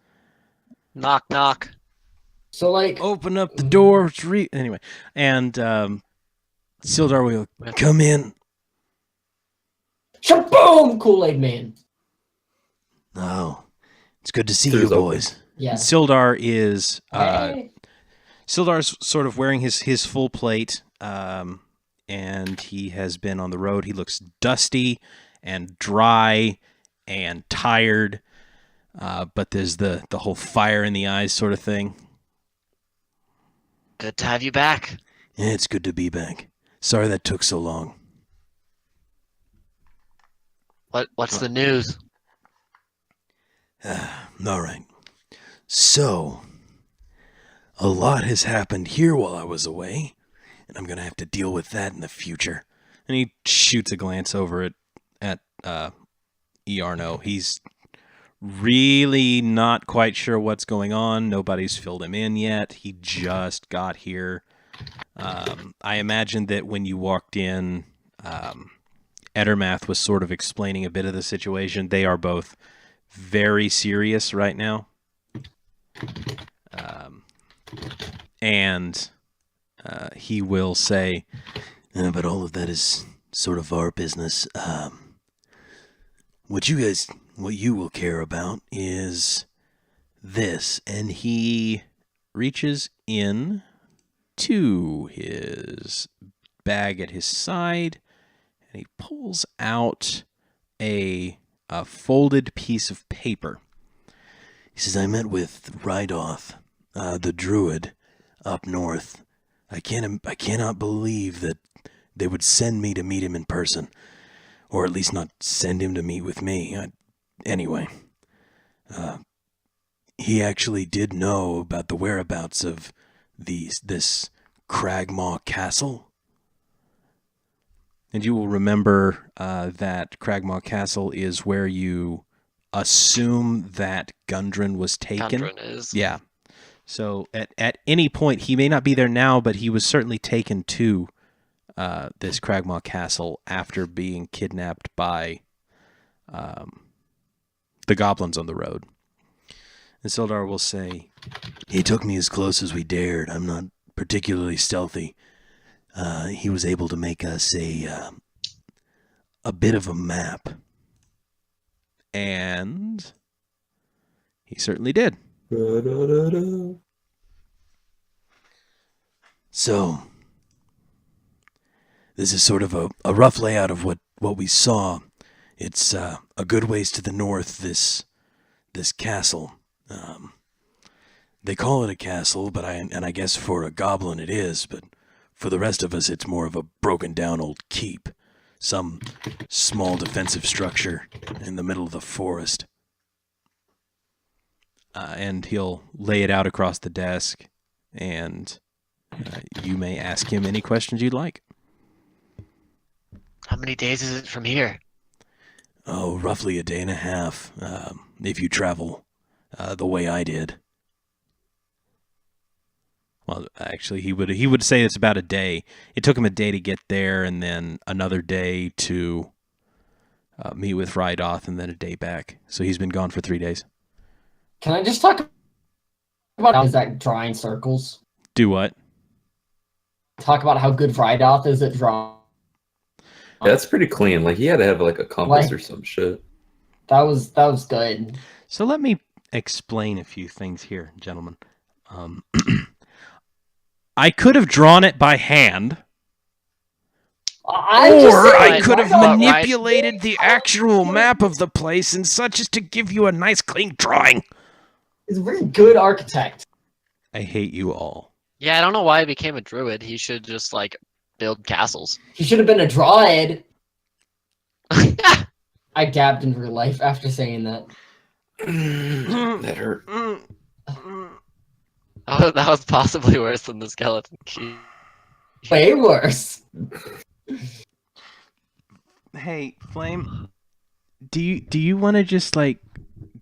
Knock, knock. So like, Open up the door. Anyway, and Sildar will come in. shaboom, Kool-Aid man. Oh, it's good to see Doors you, open. boys. Yeah. Sildar is Hey. Sildar's sort of wearing his full plate, and he has been on the road. He looks dusty and dry and tired, but there's the whole fire in the eyes sort of thing. Good to have you back. Yeah, it's good to be back. Sorry that took so long. What's the news? All right. So, a lot has happened here while I was away, and I'm going to have to deal with that in the future. And he shoots a glance over at Iarno. He's really not quite sure what's going on. Nobody's filled him in yet. He just got here. I imagine that when you walked in, Edermath was sort of explaining a bit of the situation. They are both very serious right now. And he will say, but all of that is sort of our business. What you will care about is this. And he reaches in to his bag at his side, and he pulls out a folded piece of paper. He says, I met with Rydoth, the druid, up north. I cannot believe that they would send me to meet him in person, or at least not send him to meet with me. Anyway, he actually did know about the whereabouts of this Cragmaw Castle. And you will remember that Cragmaw Castle is where you assume that Gundren was taken. Gundren is. Yeah. So at any point, he may not be there now, but he was certainly taken to this Cragmaw Castle after being kidnapped by the goblins on the road. And Sildar will say, "He took me as close as we dared. I'm not particularly stealthy. He was able to make us a bit of a map." And he certainly did. So, this is sort of a rough layout of what we saw. It's a good ways to the north, this castle. They call it a castle, but I guess for a goblin it is, but for the rest of us it's more of a broken down old keep. Some small defensive structure in the middle of the forest. And he'll lay it out across the desk, and you may ask him any questions you'd like. How many days is it from here? Oh, roughly a day and a half, if you travel the way I did. Well, actually, he would say it's about a day. It took him a day to get there, and then another day to meet with Rydoth, and then a day back. So he's been gone for 3 days. Can I just talk about how is that drawing circles? Do what? Talk about how good Rydoth is at drawing. Yeah, that's pretty clean. Like, he had to have like a compass Like- or some shit. That was good. So let me explain a few things here, gentlemen. I could have drawn it by hand, I'm just or saying, I could have Rydoth- manipulated the actual map of the place and such as to give you a nice clean drawing. He's a very good architect. I hate you all. Yeah, I don't know why he became a druid. He should just like build castles. He should have been a druid. I dabbed in real life after saying that. That hurt. That was possibly worse than the skeleton key. Way worse. Hey, Flame, do you want to just like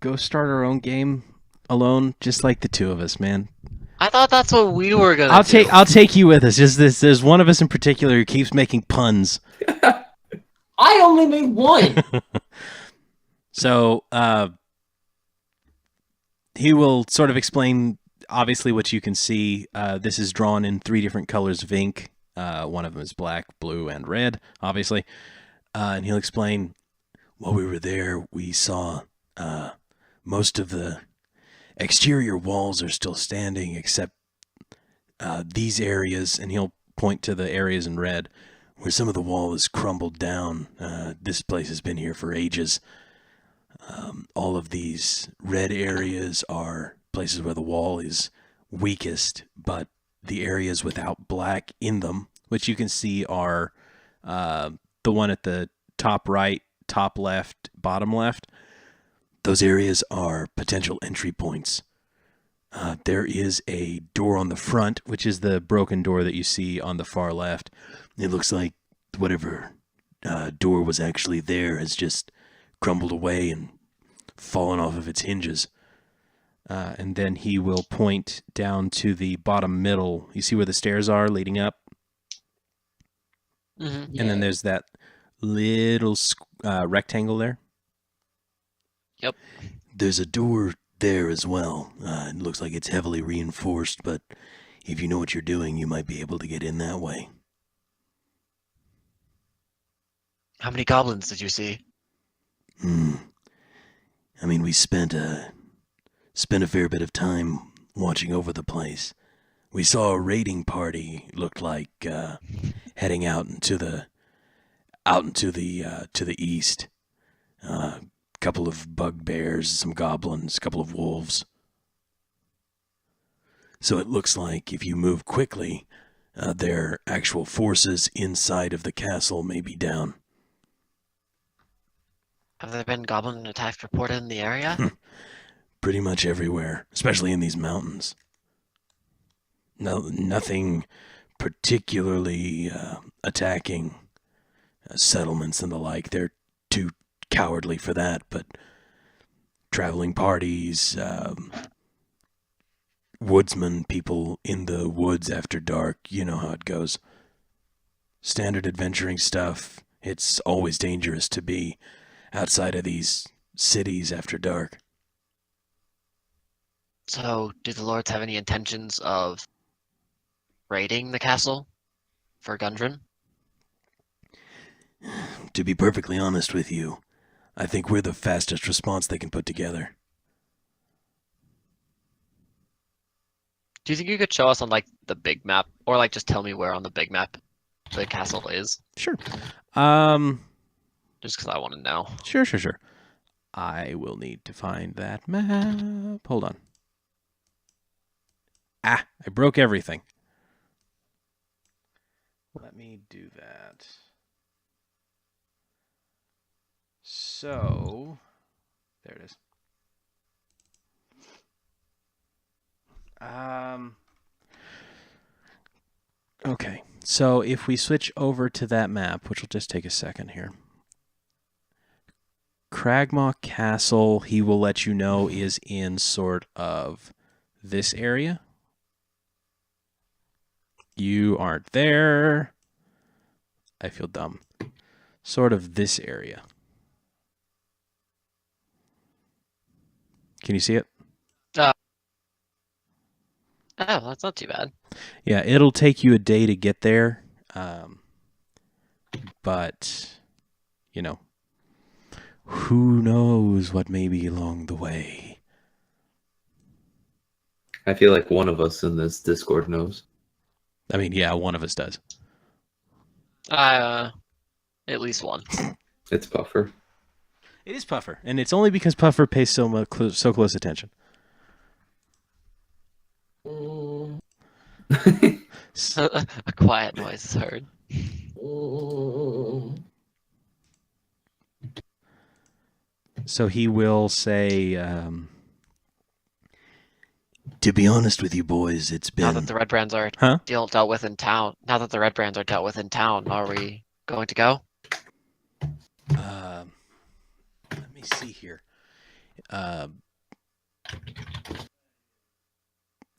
go start our own game alone, just like the two of us, man? I thought that's what we were gonna I'll take you with us. Just there's one of us in particular who keeps making puns. I only made one. So he will sort of explain, obviously, what you can see. This is drawn in 3 different colors of ink. One of them is black, blue, and red, obviously. And he'll explain, while we were there, we saw most of the exterior walls are still standing, except these areas, and he'll point to the areas in red, where some of the wall is crumbled down. This place has been here for ages. All of these red areas are places where the wall is weakest, but the areas without black in them, which you can see are the one at the top right, top left, bottom left, those areas are potential entry points. There is a door on the front, which is the broken door that you see on the far left. It looks like whatever door was actually there has just crumbled away and fallen off of its hinges. And then he will point down to the bottom middle. You see where the stairs are leading up? Mm-hmm. And then there's that little rectangle there. Yep. There's a door there as well. It looks like it's heavily reinforced, but if you know what you're doing, you might be able to get in that way. How many goblins did you see? I mean, we spent a fair bit of time watching over the place. We saw a raiding party, looked like heading out into the to the east. Couple of bugbears, some goblins, couple of wolves. So it looks like if you move quickly, their actual forces inside of the castle may be down. Have there been goblin attacks reported in the area? Pretty much everywhere, especially in these mountains. No, nothing particularly attacking settlements and the like. They're too cowardly for that, but traveling parties, woodsmen, people in the woods after dark, you know how it goes. Standard adventuring stuff. It's always dangerous to be outside of these cities after dark. So, do the lords have any intentions of raiding the castle for Gundren? To be perfectly honest with you, I think we're the fastest response they can put together. Do you think you could show us on like the big map, or like just tell me where on the big map the castle is? Sure. Just because I want to know. Sure. I will need to find that map. Hold on. I broke everything. Let me do that. So, there it is. Okay, so if we switch over to that map, which will just take a second here. Cragmaw Castle, he will let you know, is in sort of this area. You aren't there. I feel dumb. Sort of this area. Can you see it? Oh, that's not too bad. Yeah, it'll take you a day to get there. But, you know, who knows what may be along the way. I feel like one of us in this Discord knows. I mean, yeah, one of us does. At least one. It's Puffer. It is Puffer, and it's only because Puffer pays so close attention. A quiet noise is heard. So he will say, to be honest with you boys, it's been... Now that the red brands are dealt with in town, are we going to go? Let me see here.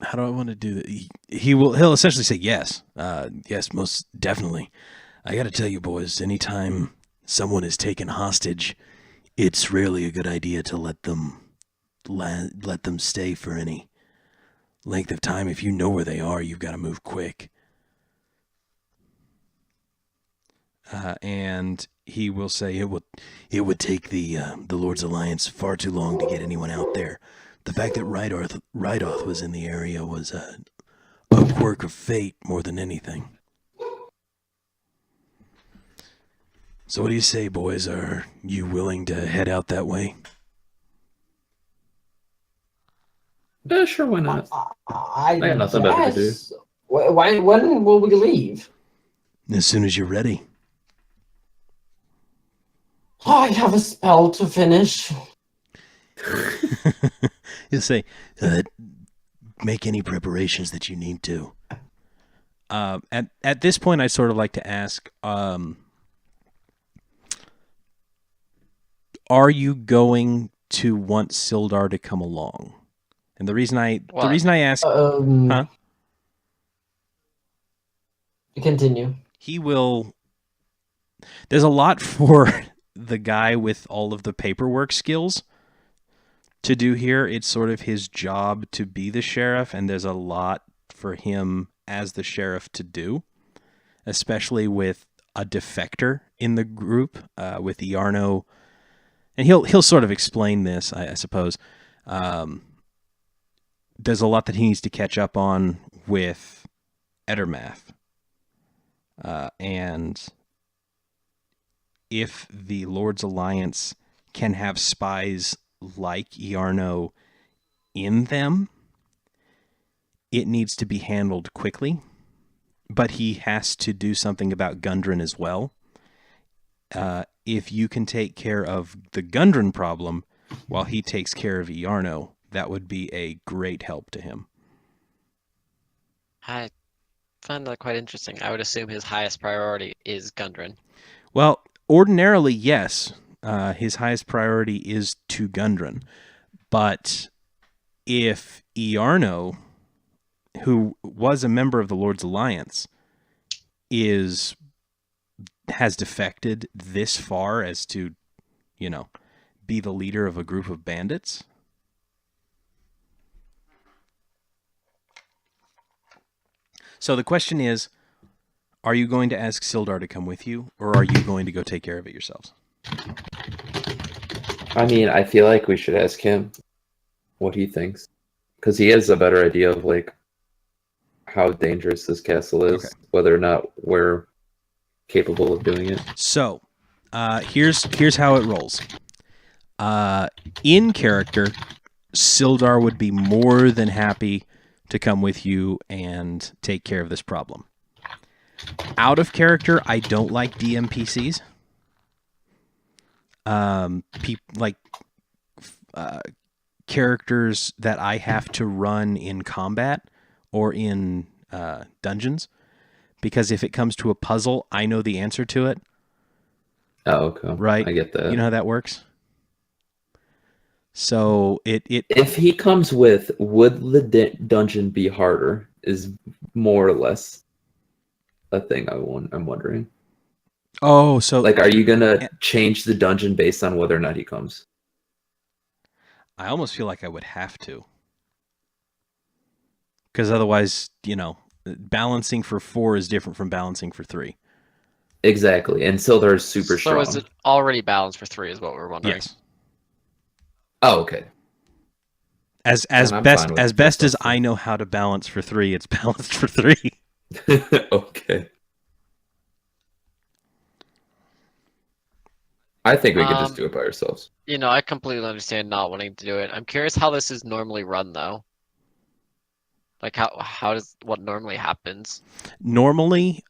How do I want to do that? He'll essentially say yes. Yes, most definitely. I got to tell you, boys, anytime someone is taken hostage, it's rarely a good idea to let them stay for any length of time. If you know where they are, you've got to move quick. And he will say it would take the Lord's Alliance far too long to get anyone out there. The fact that Rydoth was in the area was a quirk of fate more than anything. So what do you say, boys? Are you willing to head out that way? Yeah, sure, why not? I got nothing better to do. When will we leave? As soon as you're ready. I have a spell to finish. He'll say, make any preparations that you need to. At this point, I'd sort of like to ask, are you going to want Sildar to come along? And the reason I ask, Continue. he will. There's a lot for the guy with all of the paperwork skills to do here. It's sort of his job to be the sheriff, and there's a lot for him as the sheriff to do, especially with a defector in the group, with Iarno. And he'll sort of explain this, I suppose. There's a lot that he needs to catch up on with Edermath. And if the Lord's Alliance can have spies like Iarno in them, it needs to be handled quickly. But he has to do something about Gundren as well. If you can take care of the Gundren problem while he takes care of Iarno, that would be a great help to him. find that quite interesting. I would assume his highest priority is Gundren. Well, ordinarily, yes. His highest priority is to Gundren. But if Iarno, who was a member of the Lord's Alliance, has defected this far as to, be the leader of a group of bandits. So the question is, are you going to ask Sildar to come with you, or are you going to go take care of it yourselves? I mean, I feel like we should ask him what he thinks, because he has a better idea of like how dangerous this castle is, whether or not we're capable of doing it. So, here's how it rolls. In character, Sildar would be more than happy to come with you and take care of this problem. Out of character, I don't like DMPCs. Characters that I have to run in combat or in dungeons, because if it comes to a puzzle, I know the answer to it. Oh, okay. Right? I get that. You know how that works? So if he comes with, would the dungeon be harder? Is more or less a thing I'm wondering. Oh, so like, are you gonna change the dungeon based on whether or not he comes? I almost feel like I would have to, because otherwise, balancing for 4 is different from balancing for 3. Exactly, and Sildar is super strong. So is it already balanced for 3? Is what we're wondering. Yes. Oh, okay. As best as I know how to balance for 3, it's balanced for 3. Okay. I think we could just do it by ourselves. I completely understand not wanting to do it. I'm curious how this is normally run, though. Like, what normally happens? Normally,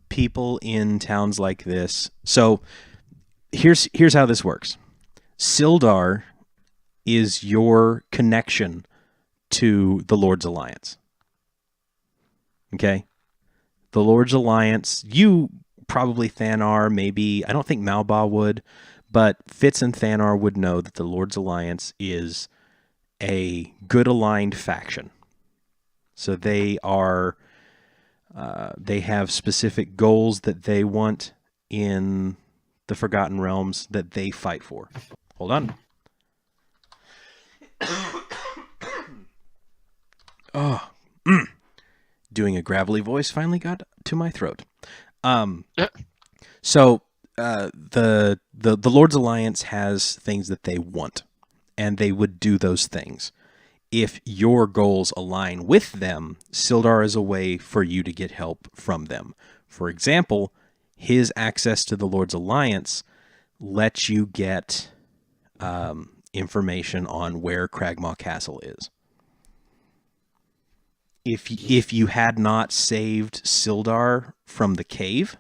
people in towns like this. So, here's how this works. Sildar is your connection to the Lord's Alliance. Okay? The Lord's Alliance, you probably Thanar, maybe, I don't think Malba would, but Fitz and Thanar would know that the Lord's Alliance is a good aligned faction. So they have specific goals that they want in the Forgotten Realms that they fight for. Hold on. Doing a gravelly voice finally got to my throat. So the Lord's Alliance has things that they want, and they would do those things. If your goals align with them, Sildar is a way for you to get help from them. For example, his access to the Lord's Alliance lets you get information on where Cragmaw Castle is. If you had not saved Sildar from the cave,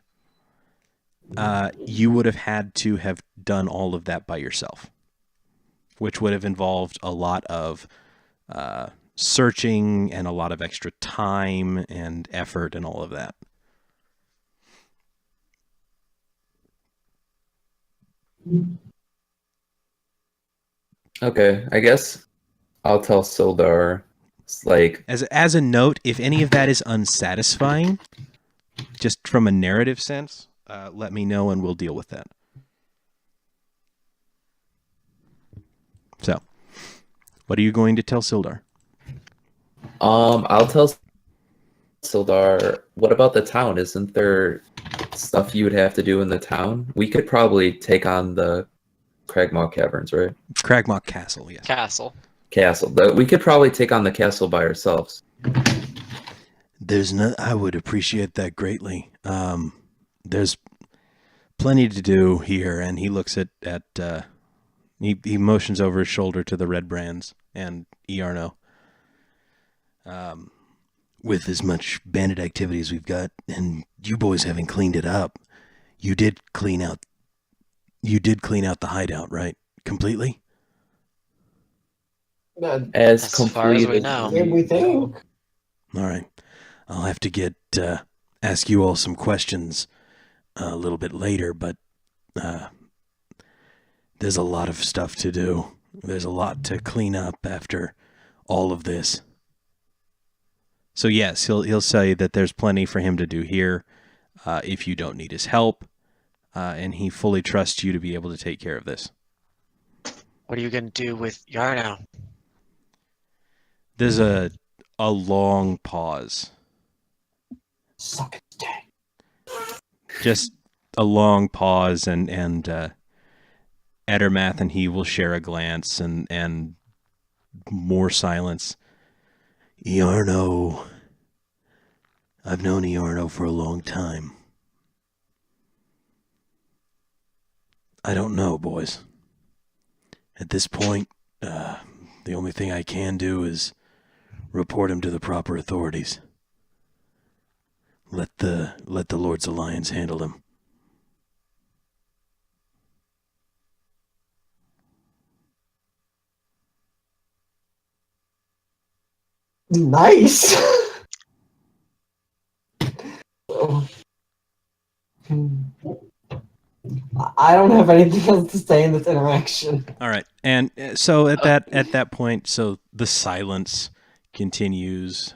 you would have had to have done all of that by yourself, which would have involved a lot of searching and a lot of extra time and effort and all of that. Okay, I guess I'll tell Sildar, like... As a note, if any of that is unsatisfying, just from a narrative sense, let me know and we'll deal with that. So, what are you going to tell Sildar? I'll tell Sildar, what about the town? Isn't there stuff you would have to do in the town? We could probably take on the Cragmaw Caverns, right? Cragmaw Castle, yes. Castle. But we could probably take on the castle by ourselves. I would appreciate that greatly. There's plenty to do here, and he looks at he motions over his shoulder to the Red Brands and Iarno. With as much bandit activity as we've got, and you boys haven't cleaned it up, you did clean out the hideout, right? Completely? As far as we complete know. Yeah, we think. All right. I'll have to ask you all some questions a little bit later, but there's a lot of stuff to do. There's a lot to clean up after all of this. So yes, he'll say that there's plenty for him to do here if you don't need his help, and he fully trusts you to be able to take care of this. What are you gonna do with Yarno? There's a long pause. Suck its dick. Just a long pause, and Edermath and he will share a glance, and more silence. Iarno. I've known Iarno for a long time. I don't know, boys. At this point, the only thing I can do is report him to the proper authorities. Let the Lord's Alliance handle him. Nice. I don't have anything else to say in this interaction. All right, and so at that point, so the silence continues.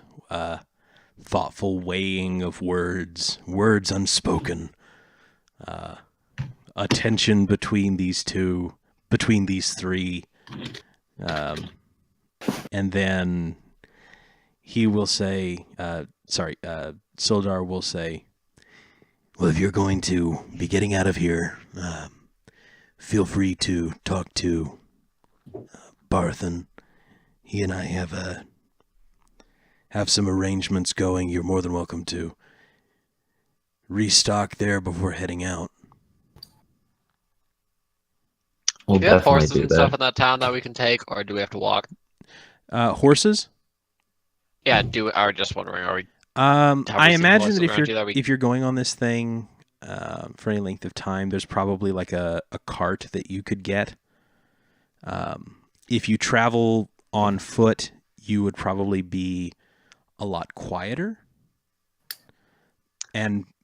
Thoughtful weighing of words unspoken. A tension between these three, and then he will say, Sildar will say, well, if you're going to be getting out of here, feel free to talk to Barthen. He and I have some arrangements going. You're more than welcome to restock there before heading out. We'll Do we have definitely horses do and stuff that. in that town that we can take, or do we have to walk? Horses? Yeah, I was just wondering, are we... I imagine horses that around you that we- if you're going on this thing for any length of time, there's probably like a cart that you could get. If you travel on foot, you would probably be a lot quieter,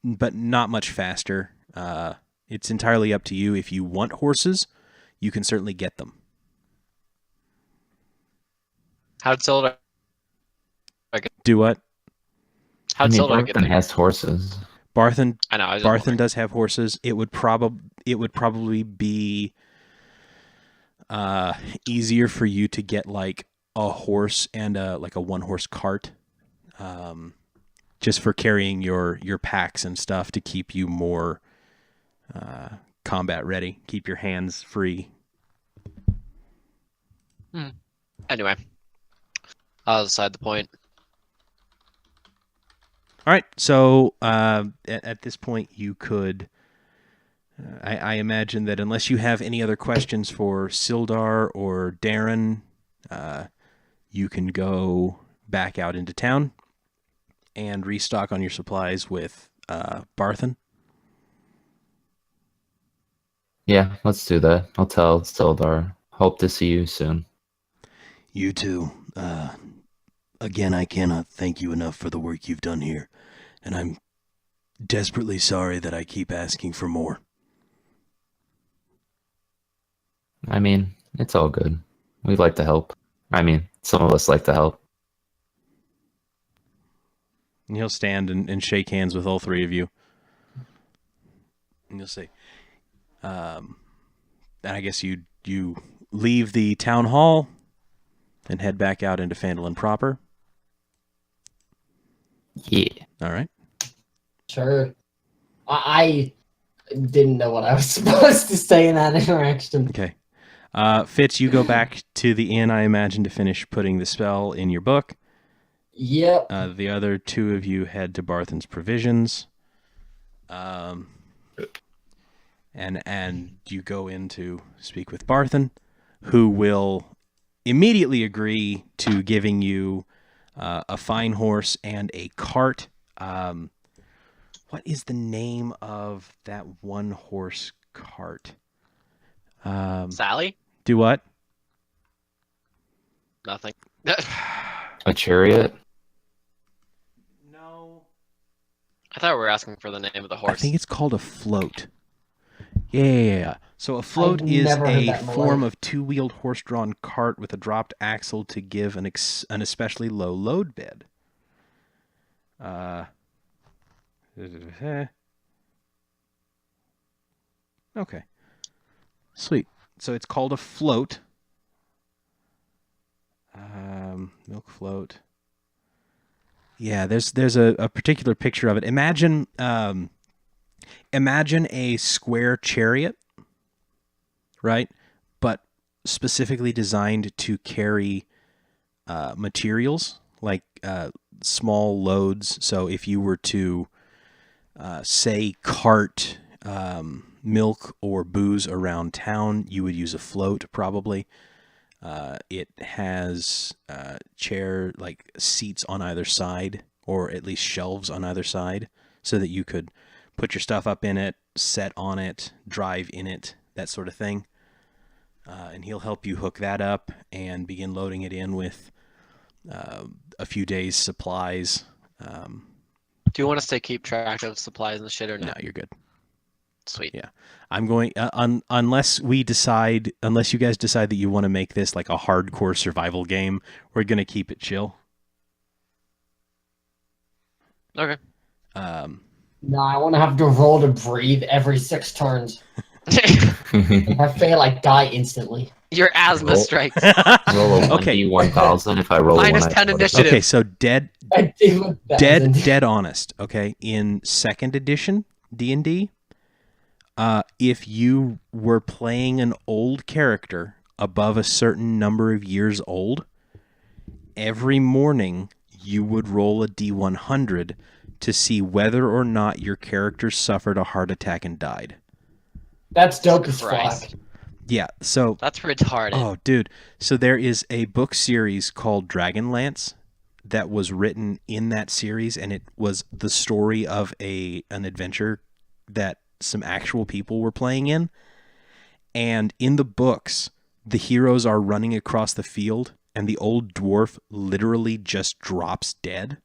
but not much faster. It's entirely up to you. If you want horses, you can certainly get them. How'd Sildar... Do what? How'd Sildar get Barthen there? has horses. Barthen I know, I was just Barthen wondering. does have horses. It would probably be easier for you to get like a horse and a one-horse cart, just for carrying your packs and stuff to keep you more combat ready, keep your hands free. Anyway, I'll decide the point. All right, so at this point you could, I imagine that unless you have any other questions for Sildar or Darren, you can go back out into town and restock on your supplies with Barthen. Yeah, let's do that. I'll tell Sildar. Hope to see you soon. You too. Again, I cannot thank you enough for the work you've done here, and I'm desperately sorry that I keep asking for more. I mean, it's all good. We'd like to help. I mean, some of us like to help. And he'll stand and shake hands with all three of you. And you'll say, and I guess you leave the town hall and head back out into Phandalin proper. Yeah. All right. Sure. I didn't know what I was supposed to say in that interaction. Okay. Fitz, you go back to the inn, I imagine, to finish putting the spell in your book. Yep. The other two of you head to Barthen's provisions. And you go in to speak with Barthen, who will immediately agree to giving you a fine horse and a cart. What is the name of that one horse cart? Sally? Do what? Nothing. A chariot? No. I thought we were asking for the name of the I horse. think it's called a float. Yeah. So a float I've is never heard a that in my form life. of two-wheeled horse-drawn cart with a dropped axle to give an especially low load bed. Okay. Sweet. So it's called a float. Milk float. Yeah, there's a particular picture of it. Imagine a square chariot, right? But specifically designed to carry materials like small loads. So if you were to say cart milk or booze around town, you would use a float probably. It has seats on either side, or at least shelves on either side, so that you could put your stuff up in it, set on it, drive in it, that sort of thing. And he'll help you hook that up and begin loading it in with a few days' supplies. Do you want us to keep track of supplies and shit or No, no? you're good. Sweet. Yeah. I'm going unless you guys decide that you want to make this like a hardcore survival game, we're going to keep it chill. Okay. No, I want to have to roll to breathe every 6 turns. If I fail, I die instantly. Your asthma Roll. strikes. Roll a Okay. 1d1000. If I roll Minus one, I 10 roll it. initiative. Okay, so dead I do a thousand. dead honest, okay? In 2nd edition D&D, if you were playing an old character above a certain number of years old, every morning you would roll a D100 to see whether or not your character suffered a heart attack and died. That's dope as Christ. fuck. Yeah, so That's retarded. oh, dude. So there is a book series called Dragonlance that was written in that series, and it was the story of an adventure that some actual people were playing in. And in the books, the heroes are running across the field, and the old dwarf literally just drops dead.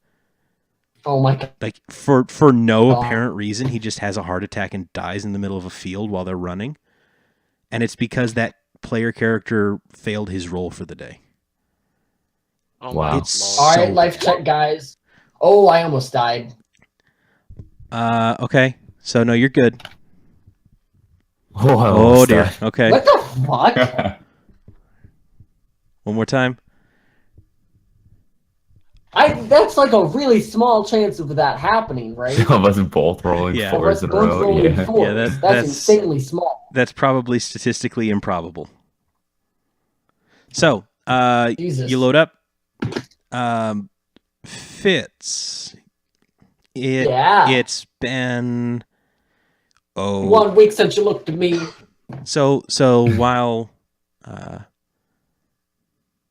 Oh my god. Like, for no Oh. apparent reason, he just has a heart attack and dies in the middle of a field while they're running. And it's because that player character failed his role for the day. Oh Wow. my It's lord. Alright, So- life check, guys. Oh, I almost died. Okay. So, no, you're good. Oh, I Oh, almost dear. died. Okay. What the fuck? One more time. That's like a really small chance of that happening, right? Some of us both rolling Yeah. fours in a Both row. rolling Yeah. fours. Yeah, that's that's- insanely small. That's probably statistically improbable. So, Jesus. you load up. Fitz. Yeah. It's been 1 week since you looked at me. So while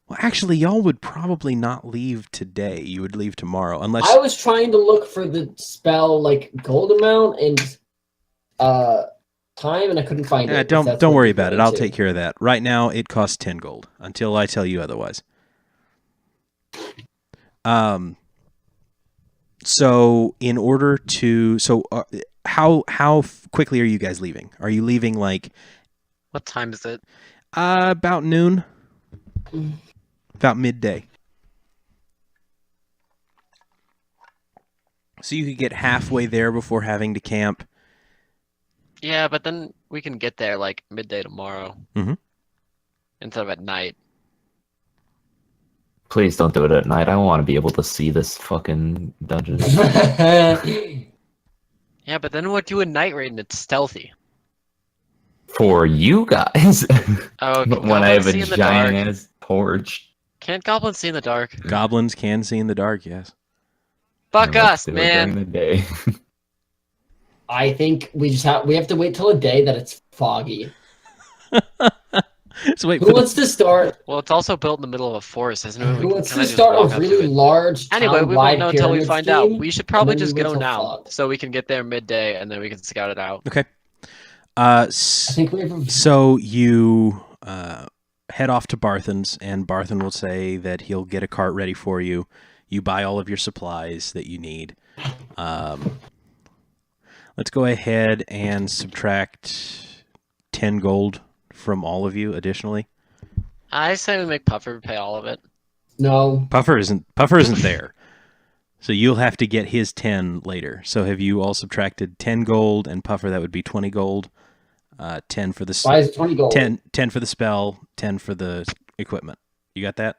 well, actually, y'all would probably not leave today. You would leave tomorrow, unless I was trying to look for the spell like gold amount and time, and I couldn't find it. if don't that's don't what worry you're about it. going I'll to. take care of that. Right now, it costs 10 gold until I tell you otherwise. So in order to how quickly are you guys leaving? Are you leaving like What time is it? about noon? About midday. So you could get halfway there before having to camp. Yeah, but then we can get there like midday tomorrow. Mhm. Instead of at night. Please don't do it at night. I want to be able to see this fucking dungeon. Yeah, but then what do a night raid and it's stealthy? For you guys. Oh, can When I have goblins a see in the giant dark? ass torch. Can't goblins see in the dark? Goblins can see in the dark, yes. Fuck Let's us, do it during man. the day. I think we have to wait till a day that it's foggy. So wait, Who wants to start? Well, it's also built in the middle of a forest, isn't it? We Who can wants kinda to just start walk a up to really it. large Anyway, we town-wide won't know until we pyramid find out. scheme, We should and probably then just we wait go till now, fog? so we can get there midday, and then we can scout it out. Okay. I think we have. So you head off to Barthen's, and Barthen will say that he'll get a cart ready for you. You buy all of your supplies that you need. let's go ahead and subtract 10 gold from all of you additionally. I say we make Puffer pay all of it. No. Puffer isn't there. So you'll have to get his 10 later. So have you all subtracted 10 gold, and Puffer, that would be 20 gold. 10 for the Why is it 20 gold? 10 for the spell, 10 for the equipment. You got that?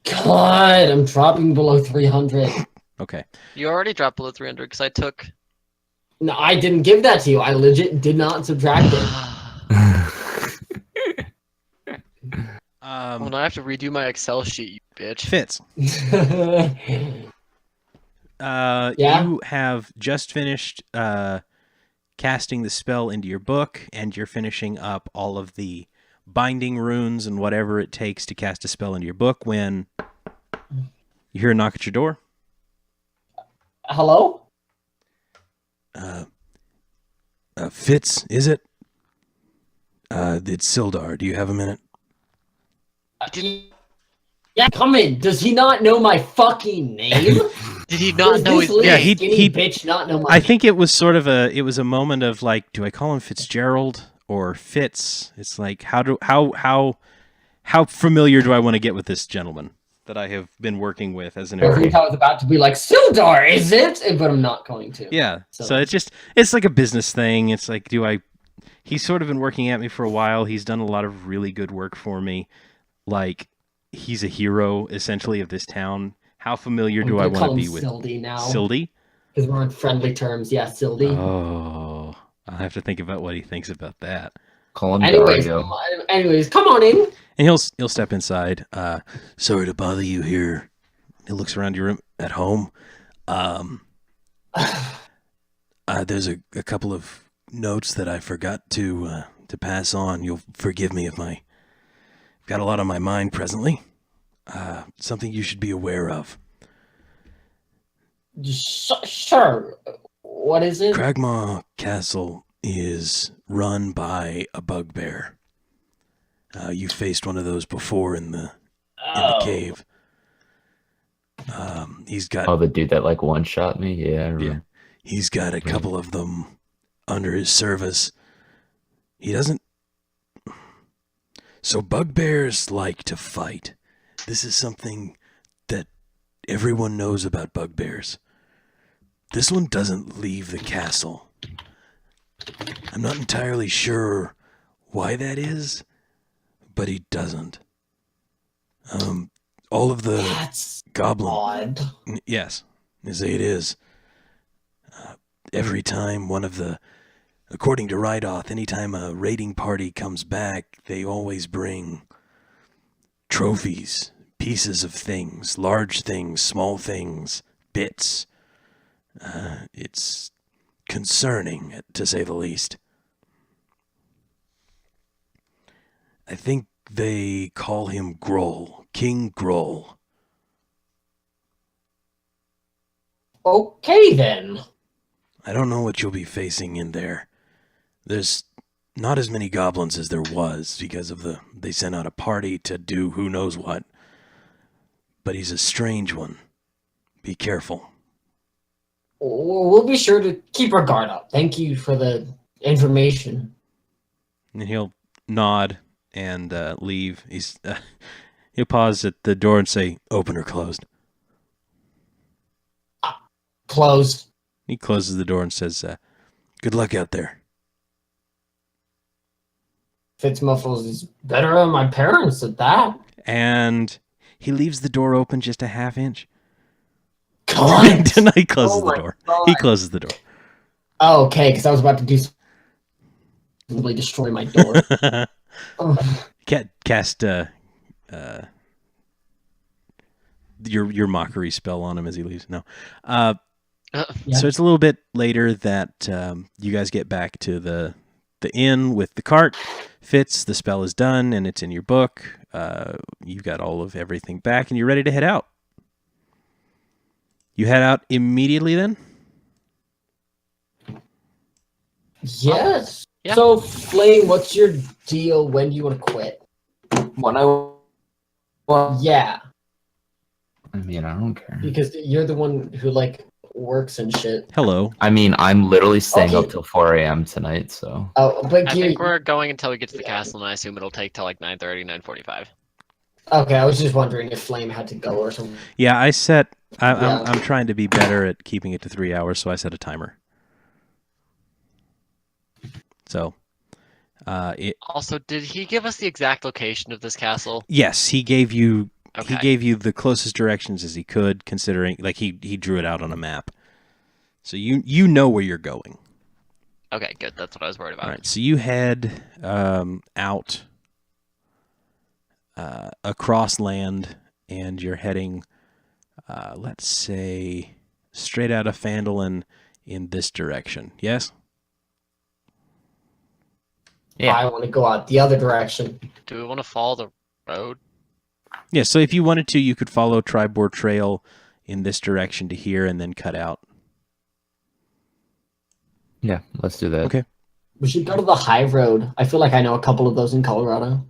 God, I'm dropping below 300. Okay. You already dropped below 300 because I took. No, I didn't give that to you. I legit did not subtract it. Well, now I have to redo my Excel sheet, you bitch. Fitz, Yeah? you have just finished casting the spell into your book, and you're finishing up all of the binding runes and whatever it takes to cast a spell into your book when you hear a knock at your door. Hello? Fitz, is it? It's Sildar. Do you have a minute? Yeah, come in. Does he not know my fucking name? Did he not know his little Yeah, name? skinny bitch not know my I name? think it was sort of a moment of like, do I call him Fitzgerald or Fitz? It's like, how familiar do I want to get with this gentleman that I have been working with as an I area? think I was about to be like, Sildar, is it? But I'm not going to. Yeah. So- So it's like a business thing. It's like, he's sort of been working at me for a while. He's done a lot of really good work for me. Like, he's a hero essentially of this town. How familiar do I want to be with Sildy now? Sildy? Because we're on friendly terms. Yeah, Sildy. Oh, I'll have to think about what he thinks about that. Call him anyways, Dario. come on in. And he'll step inside. Sorry to bother you here. He looks around your room at home. There's a couple of notes that I forgot to pass on. You'll forgive me if I've got a lot on my mind presently. Something you should be aware of. Sure. What is it? Cragmaw Castle is run by a bugbear. You faced one of those before in the cave. He's got Oh, the dude that like one shot me. Yeah, I remember. he's got a couple of them under his service. He doesn't. So bugbears like to fight. This is something that everyone knows about bugbears. This one doesn't leave the castle. I'm not entirely sure why that is, but he doesn't. All of the That's goblin. odd. Yes, it is. Every time according to Rydoth, anytime a raiding party comes back, they always bring trophies, pieces of things, large things, small things, bits. It's concerning, to say the least. I think they call him Groll, King Groll. Okay then. I don't know what you'll be facing in there. There's not as many goblins as there was because of they sent out a party to do who knows what. But he's a strange one. Be careful. We'll be sure to keep our guard up. Thank you for the information. And he'll nod and leave. He'll pause at the door and say, "Open or closed?" Closed. He closes the door and says, "Good luck out there." Fitzmuffles is better than my parents at that. And he leaves the door open just a half inch. God. He closes Oh the my door. God. He closes the door. Oh, okay, because I was about to do really destroy my door. Oh. Cast your mockery spell on him as he leaves. No. Yeah. So it's a little bit later that you guys get back to the inn with the cart. Fitz, the spell is done and it's in your book. You've got all of everything back and you're ready to head out. You head out immediately then? Yes. Yeah. So, Flame, what's your deal? When do you want to quit? When I Yeah, mean, I don't care. because you're the one who works and shit. Hello. I mean, I'm literally staying Okay. up till 4 a.m. tonight, so. Oh, but I Gear, think we're going until we get to the castle, and I assume it'll take till like 9:30, 9:45. okay, I was just wondering if Flame had to go or something. Yeah, I set. Yeah. I'm trying to be better at keeping it to 3 hours, so I set a timer. So, Also, did he give us the exact location of this castle? yes, he gave you Okay. he gave you the closest directions as he could, considering like he drew it out on a map, so you know where you're going. Okay, good. That's what I was worried about. All right, so you head out across land, and you're heading, let's say, straight out of Phandalin in this direction. Yes? Yeah. I want to go out the other direction. Do we want to follow the road? Yeah, so if you wanted to, you could follow Tribord Trail in this direction to here and then cut out. Yeah, let's do that. Okay. We should go to the high road. I feel like I know a couple of those in Colorado.